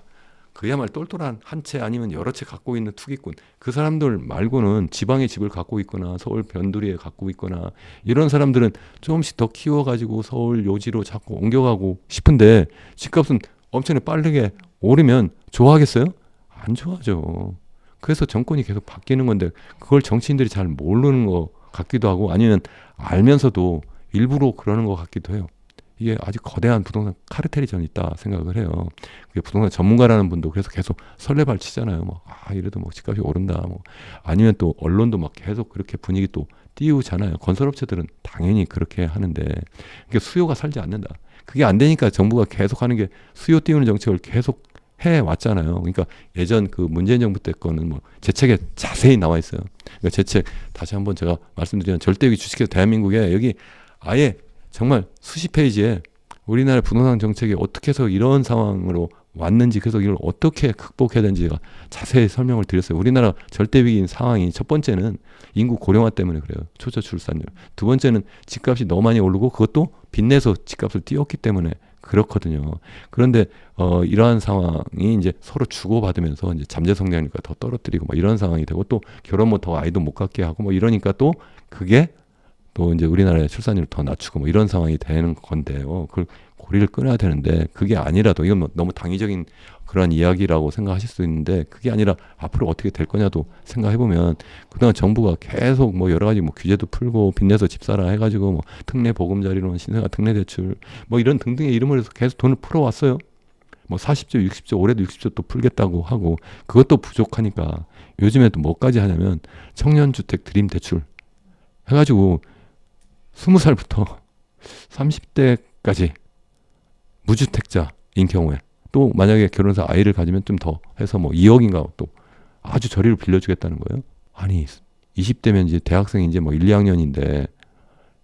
그야말로 똘똘한 한 채 아니면 여러 채 갖고 있는 투기꾼, 그 사람들 말고는 지방에 집을 갖고 있거나 서울 변두리에 갖고 있거나 이런 사람들은 조금씩 더 키워가지고 서울 요지로 자꾸 옮겨가고 싶은데 집값은 엄청나게 빠르게 오르면 좋아하겠어요? 안 좋아하죠. 그래서 정권이 계속 바뀌는 건데 그걸 정치인들이 잘 모르는 것 같기도 하고 아니면 알면서도 일부러 그러는 것 같기도 해요. 이게 아주 거대한 부동산 카르텔이 저는 있다 생각을 해요. 그게 부동산 전문가라는 분도 그래서 계속 설레발 치잖아요. 뭐, 이래도 뭐 집값이 오른다. 뭐, 아니면 또 언론도 막 계속 그렇게 분위기 또 띄우잖아요. 건설업체들은 당연히 그렇게 하는데, 그게 수요가 살지 않는다. 그게 안 되니까 정부가 계속 하는 게 수요 띄우는 정책을 계속 해 왔잖아요. 그러니까 예전 그 문재인 정부 때 거는 뭐 제 책에 자세히 나와 있어요. 그러니까 제 책 다시 한번 제가 말씀드리면 절대위기 주식회사 대한민국에 여기 아예 정말 수십 페이지에 우리나라 부동산 정책이 어떻게 해서 이런 상황으로 왔는지 그래서 이걸 어떻게 극복해야 되는지가 자세히 설명을 드렸어요. 우리나라 절대위기인 상황이 첫 번째는 인구 고령화 때문에 그래요. 초저 출산율. 두 번째는 집값이 너무 많이 오르고 그것도 빚내서 집값을 띄웠기 때문에 그렇거든요. 그런데 이러한 상황이 이제 서로 주고받으면서 이제 잠재 성장률과 더 떨어뜨리고 뭐 이런 상황이 되고 또 결혼 못하고 아이도 못 갖게 하고 뭐 이러니까 또 그게 또 이제 우리나라의 출산율을 더 낮추고 뭐 이런 상황이 되는 건데요. 그걸 고리를 끊어야 되는데 그게 아니라도 이건 뭐 너무 당위적인 그런 이야기라고 생각하실 수 있는데 그게 아니라 앞으로 어떻게 될 거냐도 생각해보면 그동안 정부가 계속 뭐 여러 가지 뭐 규제도 풀고 빚내서 집 사라 해가지고 뭐 특례 보금자리론, 신생아 특례 대출 뭐 이런 등등의 이름을 해서 계속 돈을 풀어왔어요. 뭐 40조, 60조, 올해도 60조 또 풀겠다고 하고 그것도 부족하니까 요즘에 또 뭐까지 하냐면 청년주택 드림 대출 해가지고 20살부터 30대까지 무주택자인 경우에 또 만약에 결혼해서 아이를 가지면 좀 더 해서 뭐 2억인가 또 아주 저리로 빌려주겠다는 거예요. 아니 20대면 이제 대학생이 이제 뭐 1, 2학년인데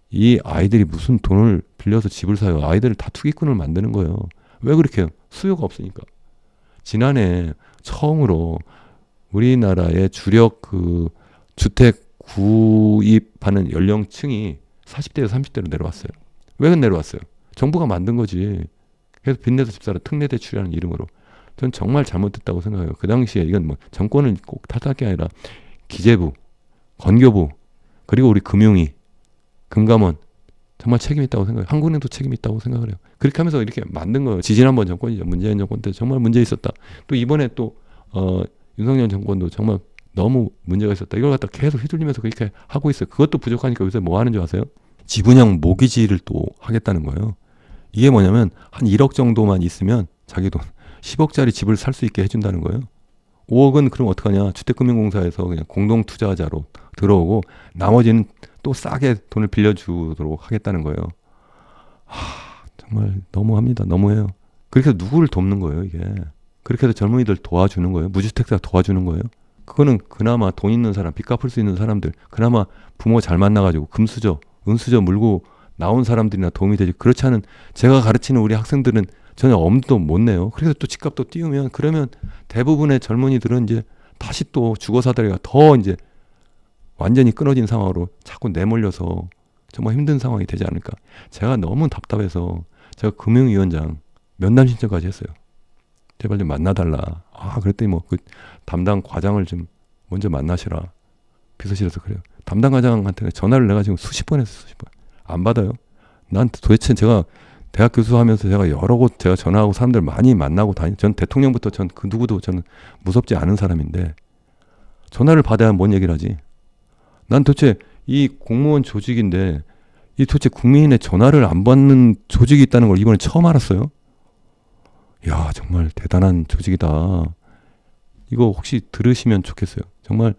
이 아이들이 무슨 돈을 빌려서 집을 사요. 아이들을 다 투기꾼을 만드는 거예요. 왜 그렇게 해요? 수요가 없으니까. 지난해 처음으로 우리나라의 주력 그 주택 구입하는 연령층이 40대에서 30대로 내려왔어요. 왜 내려왔어요? 정부가 만든 거지. 그래서 빚내서 집 사라 특례 대출이라는 이름으로. 전 정말 잘못됐다고 생각해요. 그 당시에 이건 뭐 정권을 꼭 탓할 게 아니라 기재부, 건교부, 그리고 우리 금융위, 금감원 정말 책임 있다고 생각해요. 한국은행도 책임 있다고 생각을 해요. 그렇게 하면서 이렇게 만든 거예요. 지지난번 정권이죠. 문재인 정권 때 정말 문제 있었다. 또 이번에 또 윤석열 정권도 정말 너무 문제가 있었다. 이걸 갖다 계속 휘둘리면서 그렇게 하고 있어요. 그것도 부족하니까 요새 뭐 하는 줄 아세요? 지분형 모기지를 또 하겠다는 거예요. 이게 뭐냐면 한 1억 정도만 있으면 자기 돈 10억짜리 집을 살 수 있게 해준다는 거예요. 5억은 그럼 어떡하냐. 주택금융공사에서 그냥 공동투자자로 들어오고 나머지는 또 싸게 돈을 빌려주도록 하겠다는 거예요. 정말 너무합니다. 너무해요. 그렇게 해서 누구를 돕는 거예요, 이게. 그렇게 해서 젊은이들 도와주는 거예요. 무주택자 도와주는 거예요. 그거는 그나마 돈 있는 사람, 빚 갚을 수 있는 사람들, 그나마 부모 잘 만나가지고 금수저, 은수저 물고 나온 사람들이나 도움이 되지. 그렇지 않은 제가 가르치는 우리 학생들은 전혀 엄두도 못 내요. 그래서 또 집값도 띄우면 그러면 대부분의 젊은이들은 이제 다시 또 주거 사다리가 더 이제 완전히 끊어진 상황으로 자꾸 내몰려서 정말 힘든 상황이 되지 않을까. 제가 너무 답답해서 제가 금융위원장 면담 신청까지 했어요. 제발 좀 만나달라. 그랬더니 뭐 그 담당 과장을 좀 먼저 만나시라. 비서실에서 그래요. 담당 과장한테 전화를 내가 지금 수십 번 했어요. 수십 번. 안 받아요. 난 도대체 제가 대학 교수하면서 제가 여러 곳 제가 전화하고 사람들 많이 만나고 전 대통령부터 전 그 누구도 저는 무섭지 않은 사람인데 전화를 받아야 뭔 얘기를 하지. 난 도대체 이 공무원 조직인데 이 도대체 국민의 전화를 안 받는 조직이 있다는 걸 이번에 처음 알았어요. 야, 정말 대단한 조직이다. 이거 혹시 들으시면 좋겠어요. 정말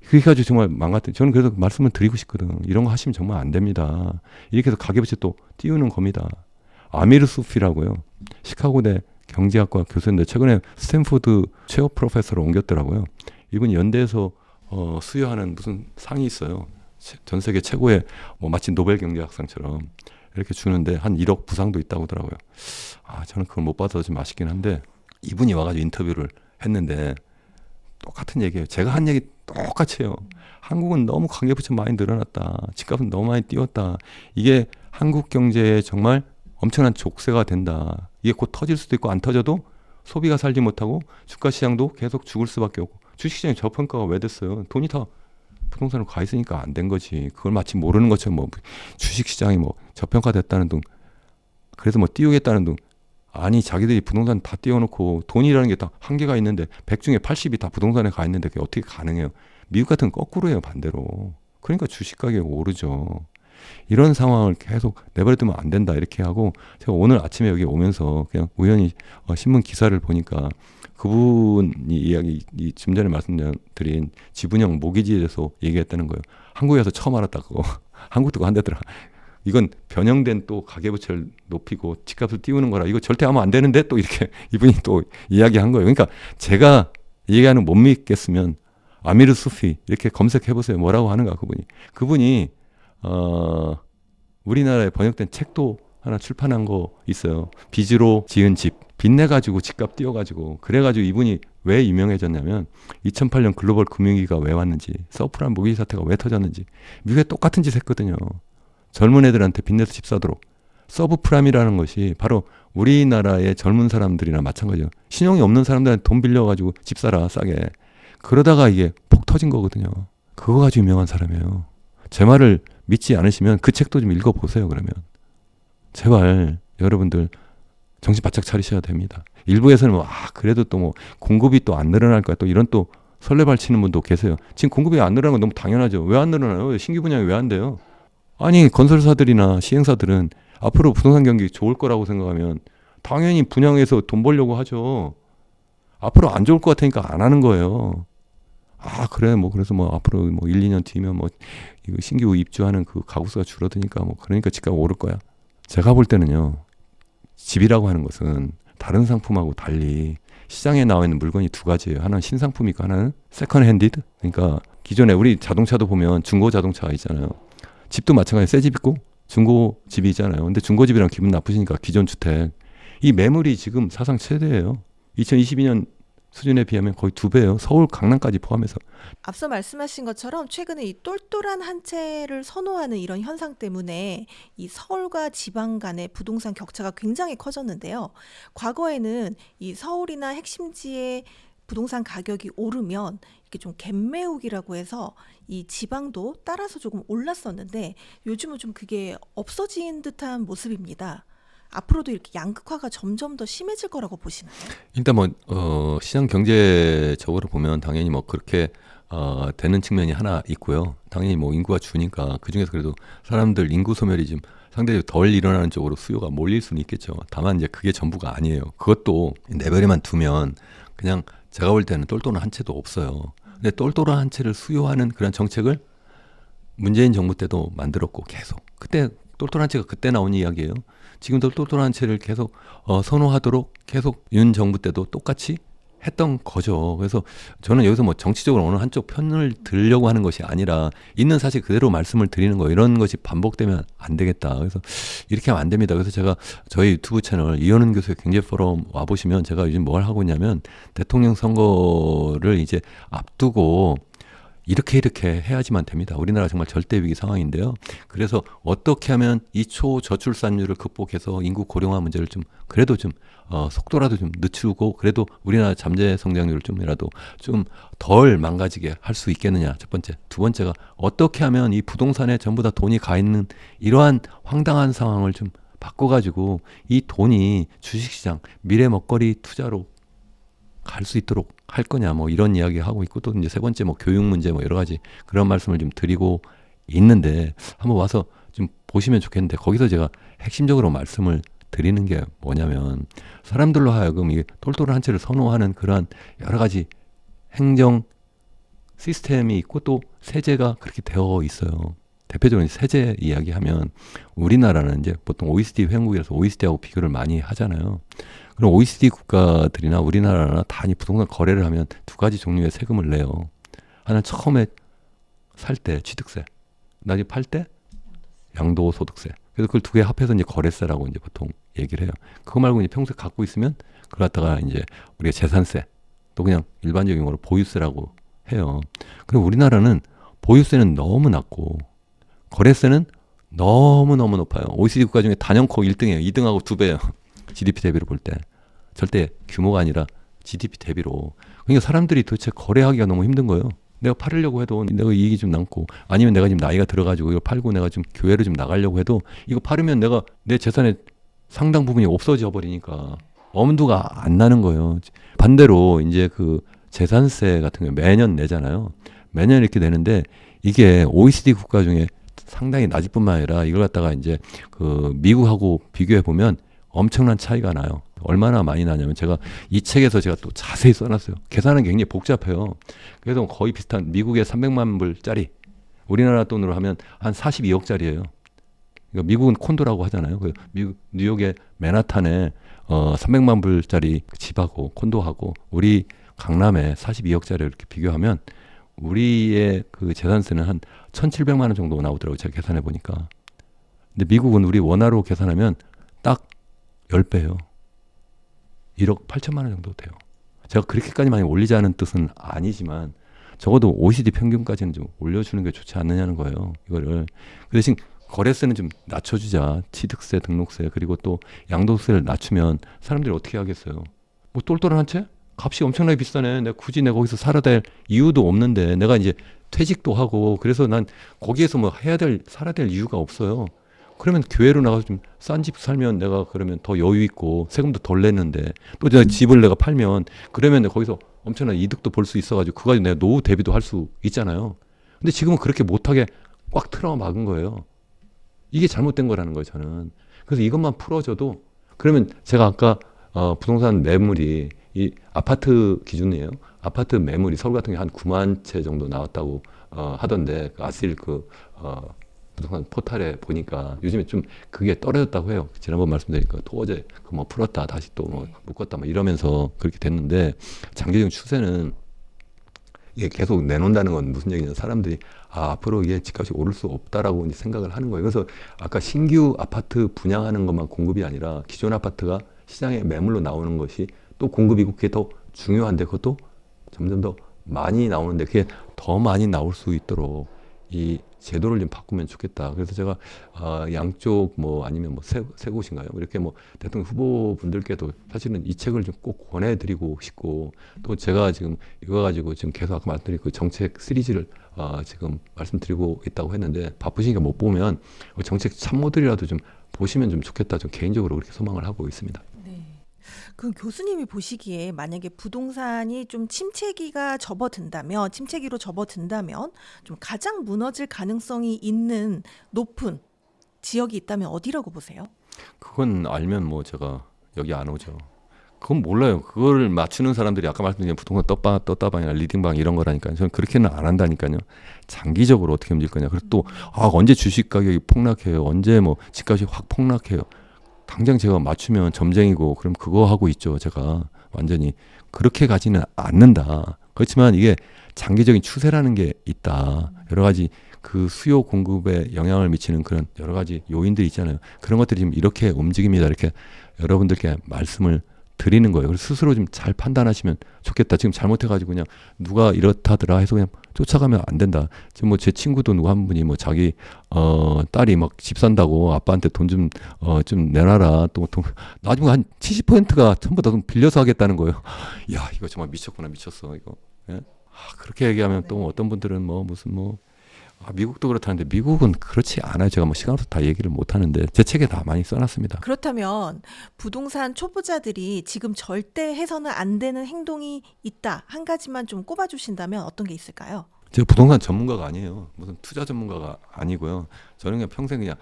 그렇게 가지고 정말 망가뜨려. 저는 그래서 말씀을 드리고 싶거든. 이런 거 하시면 정말 안 됩니다. 이렇게 해서 가계부채 또 띄우는 겁니다. 아미르 수피라고요. 시카고대 경제학과 교수인데 최근에 스탠포드 체어 프로페서로 옮겼더라고요. 이분이 연대에서 수여하는 무슨 상이 있어요. 전 세계 최고의 뭐 마치 노벨 경제학상처럼 이렇게 주는데 한 1억 부상도 있다고 하더라고요. 저는 그걸 못 받아서 좀 아쉽긴 한데 이분이 와가지고 인터뷰를 했는데 똑같은 얘기예요. 제가 한 얘기 똑같이 해요. 한국은 너무 가계부채 많이 늘어났다. 집값은 너무 많이 뛰었다. 이게 한국 경제에 정말 엄청난 족쇄가 된다. 이게 곧 터질 수도 있고 안 터져도 소비가 살지 못하고 주가시장도 계속 죽을 수밖에 없고 주식시장이 저평가가 왜 됐어요? 돈이 다 부동산으로 가 있으니까 안 된 거지. 그걸 마치 모르는 것처럼 뭐 주식시장이 뭐 저평가됐다는 둥 그래서 뭐 띄우겠다는 둥 아니 자기들이 부동산 다 띄워놓고 돈이라는 게 다 한계가 있는데 100 중에 80이 다 부동산에 가 있는데 그게 어떻게 가능해요? 미국 같은 건 거꾸로 해요. 반대로. 그러니까 주식 가격이 오르죠. 이런 상황을 계속 내버려두면 안 된다 이렇게 하고 제가 오늘 아침에 여기 오면서 그냥 우연히 신문 기사를 보니까 그분이 좀 전에 말씀드린 지분형 모기지에 대해서 얘기했다는 거예요. 한국에서 처음 알았다 그거. 한국도 그거 한다더라. 이건 변형된 또 가계부채를 높이고 집값을 띄우는 거라 이거 절대 하면 안 되는데 또 이렇게 이분이 또 이야기한 거예요. 그러니까 제가 얘기하는 못 믿겠으면 아미르 수피 이렇게 검색해 보세요. 뭐라고 하는가 그분이 우리나라에 번역된 책도 하나 출판한 거 있어요. 빚으로 지은 집 빚내가지고 집값 띄워가지고 그래가지고 이분이 왜 유명해졌냐면 2008년 글로벌 금융위기가 왜 왔는지 서프라임 모기지 사태가 왜 터졌는지 미국에 똑같은 짓 했거든요. 젊은 애들한테 빚내서 집 사도록 서브프라임이라는 것이 바로 우리나라의 젊은 사람들이나 마찬가지예요. 신용이 없는 사람들한테 돈 빌려가지고 집 사라 싸게 그러다가 이게 폭 터진 거거든요. 그거 가지고 유명한 사람이에요. 제 말을 믿지 않으시면 그 책도 좀 읽어보세요. 그러면 제발 여러분들 정신 바짝 차리셔야 됩니다. 일부에서는 뭐, 그래도 또 뭐, 공급이 또 안 늘어날 거야. 또 이런 또 설레발 치는 분도 계세요. 지금 공급이 안 늘어나는 건 너무 당연하죠. 왜 안 늘어나요? 신규 분양이 왜 안 돼요? 아니, 건설사들이나 시행사들은 앞으로 부동산 경기 좋을 거라고 생각하면 당연히 분양해서 돈 벌려고 하죠. 앞으로 안 좋을 것 같으니까 안 하는 거예요. 그래, 뭐, 그래서 뭐, 앞으로 뭐, 1, 2년 뒤면 뭐, 이거 신규 입주하는 그 가구수가 줄어드니까 뭐, 그러니까 집값 오를 거야. 제가 볼 때는요, 집이라고 하는 것은 다른 상품하고 달리 시장에 나와 있는 물건이 두 가지예요. 하나는 신상품이고 하나는 세컨 핸디드. 그러니까 기존에 우리 자동차도 보면 중고 자동차가 있잖아요. 집도 마찬가지로 새 집 있고 중고 집이 있잖아요. 근데 중고 집이랑 기분 나쁘시니까 기존 주택. 이 매물이 지금 사상 최대예요. 2022년 수준에 비하면 거의 2배예요. 서울 강남까지 포함해서. 앞서 말씀하신 것처럼 최근에 이 똘똘한 한 채를 선호하는 이런 현상 때문에 이 서울과 지방 간의 부동산 격차가 굉장히 커졌는데요. 과거에는 이 서울이나 핵심지의 부동산 가격이 오르면 이렇게 좀 갭매우기라고 해서 이 지방도 따라서 조금 올랐었는데 요즘은 좀 그게 없어진 듯한 모습입니다. 앞으로도 이렇게 양극화가 점점 더 심해질 거라고 보시나요? 일단 뭐 시장 경제적으로 보면 당연히 뭐 그렇게 되는 측면이 하나 있고요. 당연히 뭐 인구가 주니까 그 중에서 그래도 사람들 인구 소멸이 좀 상대적으로 덜 일어나는 쪽으로 수요가 몰릴 수는 있겠죠. 다만 이제 그게 전부가 아니에요. 그것도 레벨에만 두면 그냥 제가 볼 때는 똘똘한 한 채도 없어요. 근데 똘똘한 한 채를 수요하는 그런 정책을 문재인 정부 때도 만들었고 계속 그때 똘똘한 채가 그때 나온 이야기예요. 지금도 똘똘한 채를 계속 선호하도록 계속 윤 정부 때도 똑같이 했던 거죠. 그래서 저는 여기서 뭐 정치적으로 어느 한쪽 편을 들려고 하는 것이 아니라 있는 사실 그대로 말씀을 드리는 거 이런 것이 반복되면 안 되겠다. 그래서 이렇게 하면 안 됩니다. 그래서 제가 저희 유튜브 채널 이현훈 교수의 경제 포럼 와 보시면 제가 요즘 뭘 하고 있냐면 대통령 선거를 이제 앞두고 이렇게 해야지만 됩니다. 우리나라 정말 절대 위기 상황인데요. 그래서 어떻게 하면 이 초저출산율을 극복해서 인구 고령화 문제를 좀 그래도 좀 속도라도 좀 늦추고 그래도 우리나라 잠재 성장률을 좀이라도 좀 덜 망가지게 할 수 있겠느냐. 첫 번째. 두 번째가 어떻게 하면 이 부동산에 전부 다 돈이 가 있는 이러한 황당한 상황을 좀 바꿔가지고 이 돈이 주식시장 미래 먹거리 투자로 갈 수 있도록 할 거냐 뭐 이런 이야기 하고 있고 또 이제 세 번째 뭐 교육 문제 뭐 여러 가지 그런 말씀을 좀 드리고 있는데 한번 와서 좀 보시면 좋겠는데 거기서 제가 핵심적으로 말씀을 드리는 게 뭐냐면 사람들로 하여금 이게 똘똘한 한 채를 선호하는 그러한 여러 가지 행정 시스템이 있고 또 세제가 그렇게 되어 있어요. 대표적으로 세제 이야기하면 우리나라는 이제 보통 OECD 회원국이라서 OECD하고 비교를 많이 하잖아요. 그럼 OECD 국가들이나 우리나라나 다 부동산 거래를 하면 두 가지 종류의 세금을 내요. 하나는 처음에 살 때 취득세, 나중에 팔 때 양도소득세. 그래서 그걸 두 개 합해서 이제 거래세라고 이제 보통 얘기를 해요. 그거 말고 이제 평소에 갖고 있으면 그걸 갖다가 이제 우리가 재산세, 또 그냥 일반적인 거로 보유세라고 해요. 그럼 우리나라는 보유세는 너무 낮고 거래세는 너무너무 높아요. OECD 국가 중에 단연코 1등이에요. 2등하고 2배예요. GDP 대비로 볼 때. 절대 규모가 아니라 GDP 대비로. 그러니까 사람들이 도대체 거래하기가 너무 힘든 거예요. 내가 팔으려고 해도 내가 이익이 좀 남고 아니면 내가 지금 나이가 들어가지고 이거 팔고 내가 좀 교회를 좀 나가려고 해도 이거 팔으면 내가 내 재산의 상당 부분이 없어져 버리니까 엄두가 안 나는 거예요. 반대로 이제 그 재산세 같은 거 매년 내잖아요. 매년 이렇게 내는데 이게 OECD 국가 중에 상당히 낮을 뿐만 아니라 이걸 갖다가 이제 그 미국하고 비교해 보면 엄청난 차이가 나요. 얼마나 많이 나냐면 제가 이 책에서 제가 또 자세히 써놨어요. 계산은 굉장히 복잡해요. 그래서 거의 비슷한 미국의 300만 불짜리 우리나라 돈으로 하면 한 42억짜리예요. 그러니까 미국은 콘도라고 하잖아요. 그 미국 뉴욕의 맨하탄에 300만 불짜리 집하고 콘도하고 우리 강남에 42억짜리 이렇게 비교하면 우리의 그 재산세는 한 1,700만 원 정도 나오더라고요. 제가 계산해 보니까. 근데 미국은 우리 원화로 계산하면 딱 10배예요. 1억 8천만 원 정도 돼요. 제가 그렇게까지 많이 올리자는 뜻은 아니지만 적어도 OECD 평균까지는 좀 올려주는 게 좋지 않느냐는 거예요. 이거를. 그 대신 거래세는 좀 낮춰주자. 취득세, 등록세 그리고 또 양도세를 낮추면 사람들이 어떻게 하겠어요. 뭐 똘똘한 한 채? 값이 엄청나게 비싸네. 내가 굳이 내가 거기서 살아야 될 이유도 없는데 내가 이제 퇴직도 하고 그래서 난 거기에서 뭐 살아야 될 이유가 없어요. 그러면 교회로 나가서 좀 싼 집 살면 내가 그러면 더 여유 있고 세금도 덜 냈는데 또 내가 집을 내가 팔면 그러면 내가 거기서 엄청난 이득도 볼 수 있어가지고 그거 가지고 내가 노후 대비도 할 수 있잖아요. 근데 지금은 그렇게 못하게 꽉 틀어 막은 거예요. 이게 잘못된 거라는 거예요, 저는. 그래서 이것만 풀어줘도 그러면 제가 아까 부동산 매물이 이 아파트 기준이에요. 아파트 매물이 서울 같은 경우 한 9만 채 정도 나왔다고 하던데 그 아실 부동산 포탈에 보니까 요즘에 좀 그게 떨어졌다고 해요. 지난번 말씀드리니까 또 어제 그 뭐 풀었다 다시 또 뭐 묶었다 뭐 이러면서 그렇게 됐는데 장기적인 추세는 이게 계속 내놓는다는 건 무슨 얘기냐면 사람들이 앞으로 이게 집값이 오를 수 없다라고 이제 생각을 하는 거예요. 그래서 아까 신규 아파트 분양하는 것만 공급이 아니라 기존 아파트가 시장에 매물로 나오는 것이 또 공급이고 그게 더 중요한데 그것도 점점 더 많이 나오는데 그게 더 많이 나올 수 있도록 이 제도를 좀 바꾸면 좋겠다. 그래서 제가 양쪽 뭐 아니면 뭐 세 곳인가요? 이렇게 뭐 대통령 후보분들께도 사실은 이 책을 좀 꼭 권해드리고 싶고 또 제가 지금 이거 가지고 지금 계속 아까 말씀드린 그 정책 시리즈를 지금 말씀드리고 있다고 했는데 바쁘시니까 못 보면 정책 참모들이라도 좀 보시면 좀 좋겠다. 좀 개인적으로 그렇게 소망을 하고 있습니다. 네. 그 교수님이 보시기에 만약에 부동산이 좀 침체기로 접어든다면 좀 가장 무너질 가능성이 있는 높은 지역이 있다면 어디라고 보세요? 그건 알면 뭐 제가 여기 안 오죠. 그건 몰라요. 그걸 맞추는 사람들이 아까 말씀드린 부동산 떴다방이나 리딩방 이런 거라니까요. 저는 그렇게는 안 한다니까요. 장기적으로 어떻게 움직일 거냐. 그리고 또 언제 주식 가격이 폭락해요. 언제 뭐 집값이 확 폭락해요. 당장 제가 맞추면 점쟁이고 그럼 그거 하고 있죠. 제가 완전히 그렇게 가지는 않는다. 그렇지만 이게 장기적인 추세라는 게 있다. 여러 가지 그 수요 공급에 영향을 미치는 그런 여러 가지 요인들이 있잖아요. 그런 것들이 지금 이렇게 움직입니다. 이렇게 여러분들께 말씀을 드리는 거예요. 그래서 스스로 좀 잘 판단하시면 좋겠다. 지금 잘못해가지고 그냥 누가 이렇다더라 해서 그냥 쫓아가면 안 된다. 지금 뭐 제 친구도 누구 한 분이 뭐 자기 딸이 막 집 산다고 아빠한테 돈 좀 내놔라. 또 돈 나중에 한 70%가 전부 다 돈 빌려서 하겠다는 거예요. 야 이거 정말 미쳤구나 미쳤어 이거. 예? 그렇게 얘기하면 또 어떤 분들은 뭐 무슨 뭐 미국도 그렇다는데 미국은 그렇지 않아요. 제가 뭐 시간 없어서 다 얘기를 못 하는데 제 책에 다 많이 써놨습니다. 그렇다면 부동산 초보자들이 지금 절대 해서는 안 되는 행동이 있다. 한 가지만 좀 꼽아주신다면 어떤 게 있을까요? 제가 부동산 전문가가 아니에요. 무슨 투자 전문가가 아니고요. 저는 그냥 평생 그냥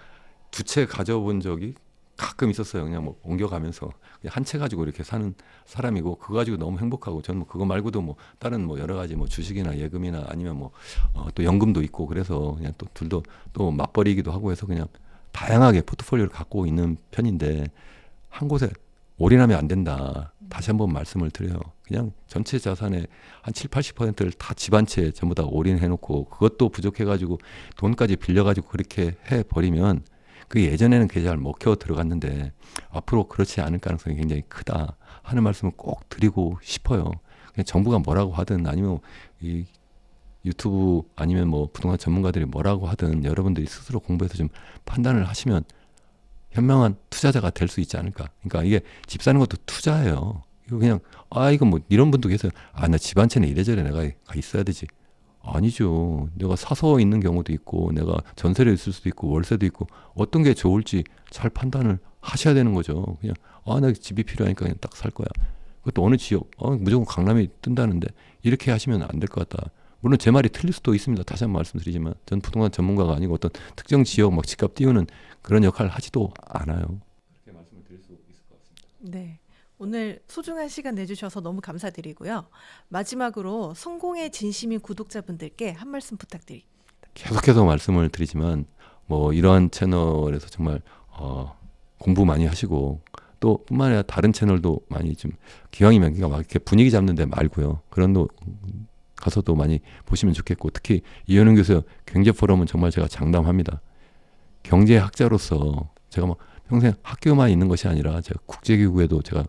두 채 가져본 적이 가끔 있었어요. 그냥 뭐 옮겨가면서 한 채 가지고 이렇게 사는 사람이고 그거 가지고 너무 행복하고 저는 뭐 그거 말고도 뭐 다른 뭐 여러 가지 뭐 주식이나 예금이나 아니면 뭐 또 연금도 있고 그래서 그냥 또 둘도 또 맞벌이기도 하고 해서 그냥 다양하게 포트폴리오를 갖고 있는 편인데 한 곳에 올인하면 안 된다. 다시 한번 말씀을 드려요. 그냥 전체 자산의 한 7, 80%를 다 집 한 채 전부 다 올인해놓고 그것도 부족해가지고 돈까지 빌려가지고 그렇게 해버리면 그 예전에는 그게 잘 먹혀 들어갔는데 앞으로 그렇지 않을 가능성이 굉장히 크다 하는 말씀을 꼭 드리고 싶어요. 그냥 정부가 뭐라고 하든 아니면 이 유튜브 아니면 뭐 부동산 전문가들이 뭐라고 하든 여러분들이 스스로 공부해서 좀 판단을 하시면 현명한 투자자가 될 수 있지 않을까. 그러니까 이게 집 사는 것도 투자예요. 이거 그냥 이거 뭐 이런 분도 계세요. 나 집 한 채는 이래저래 내가 있어야 되지. 아니죠. 내가 사서 있는 경우도 있고 내가 전세로 있을 수도 있고 월세도 있고 어떤 게 좋을지 잘 판단을 하셔야 되는 거죠. 그냥 나 집이 필요하니까 그냥 딱 살 거야. 그것도 어느 지역 무조건 강남이 뜬다는데 이렇게 하시면 안 될 것 같다. 물론 제 말이 틀릴 수도 있습니다. 다시 한번 말씀드리지만 전 부동산 전문가가 아니고 어떤 특정 지역 막 집값 띄우는 그런 역할을 하지도 않아요. 그렇게 말씀을 드릴 수 있을 것 같습니다. 네. 오늘 소중한 시간 내주셔서 너무 감사드리고요. 마지막으로 성공의 진심인 구독자분들께 한 말씀 부탁드립니다. 계속해서 말씀을 드리지만 뭐 이러한 채널에서 정말 공부 많이 하시고 또 뿐만 아니라 다른 채널도 많이 좀 기왕이면 그러니까 막 이렇게 분위기 잡는 데 말고요. 그런 거 가서도 많이 보시면 좋겠고 특히 이현웅 교수 경제 포럼은 정말 제가 장담합니다. 경제학자로서 제가 뭐 평생 학교만 있는 것이 아니라 제가 국제기구에도 제가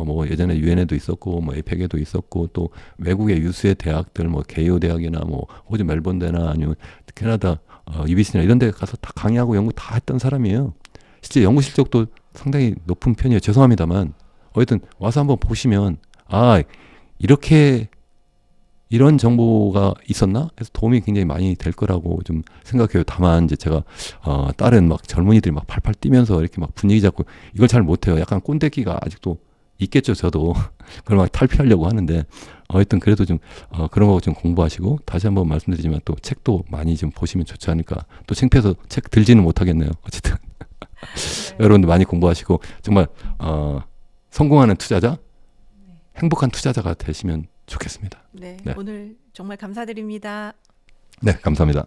뭐 예전에 유엔에도 있었고 뭐 에펙에도 있었고 또 외국의 유수의 대학들 뭐 개요 대학이나 뭐 호주 멜번대나 아니면 캐나다 UBC나 이런 데 가서 다 강의하고 연구 다 했던 사람이에요. 실제 연구 실적도 상당히 높은 편이에요. 죄송합니다만 어쨌든 와서 한번 보시면 이렇게 이런 정보가 있었나? 해서 도움이 굉장히 많이 될 거라고 좀 생각해요. 다만 이제 제가 다른 막 젊은이들이 막 팔팔 뛰면서 이렇게 막 분위기 잡고 이걸 잘 못해요. 약간 꼰대기가 아직도 있겠죠. 저도 그걸 막 탈피하려고 하는데 하여튼 그래도 좀 그런 거 좀 공부하시고 다시 한번 말씀드리지만 또 책도 많이 좀 보시면 좋지 않을까. 또 창피해서 책 들지는 못하겠네요. 어쨌든 여러분들 많이 공부하시고 정말 성공하는 투자자, 행복한 투자자가 되시면 좋겠습니다. 네, 네. 오늘 정말 감사드립니다. 네, 감사합니다.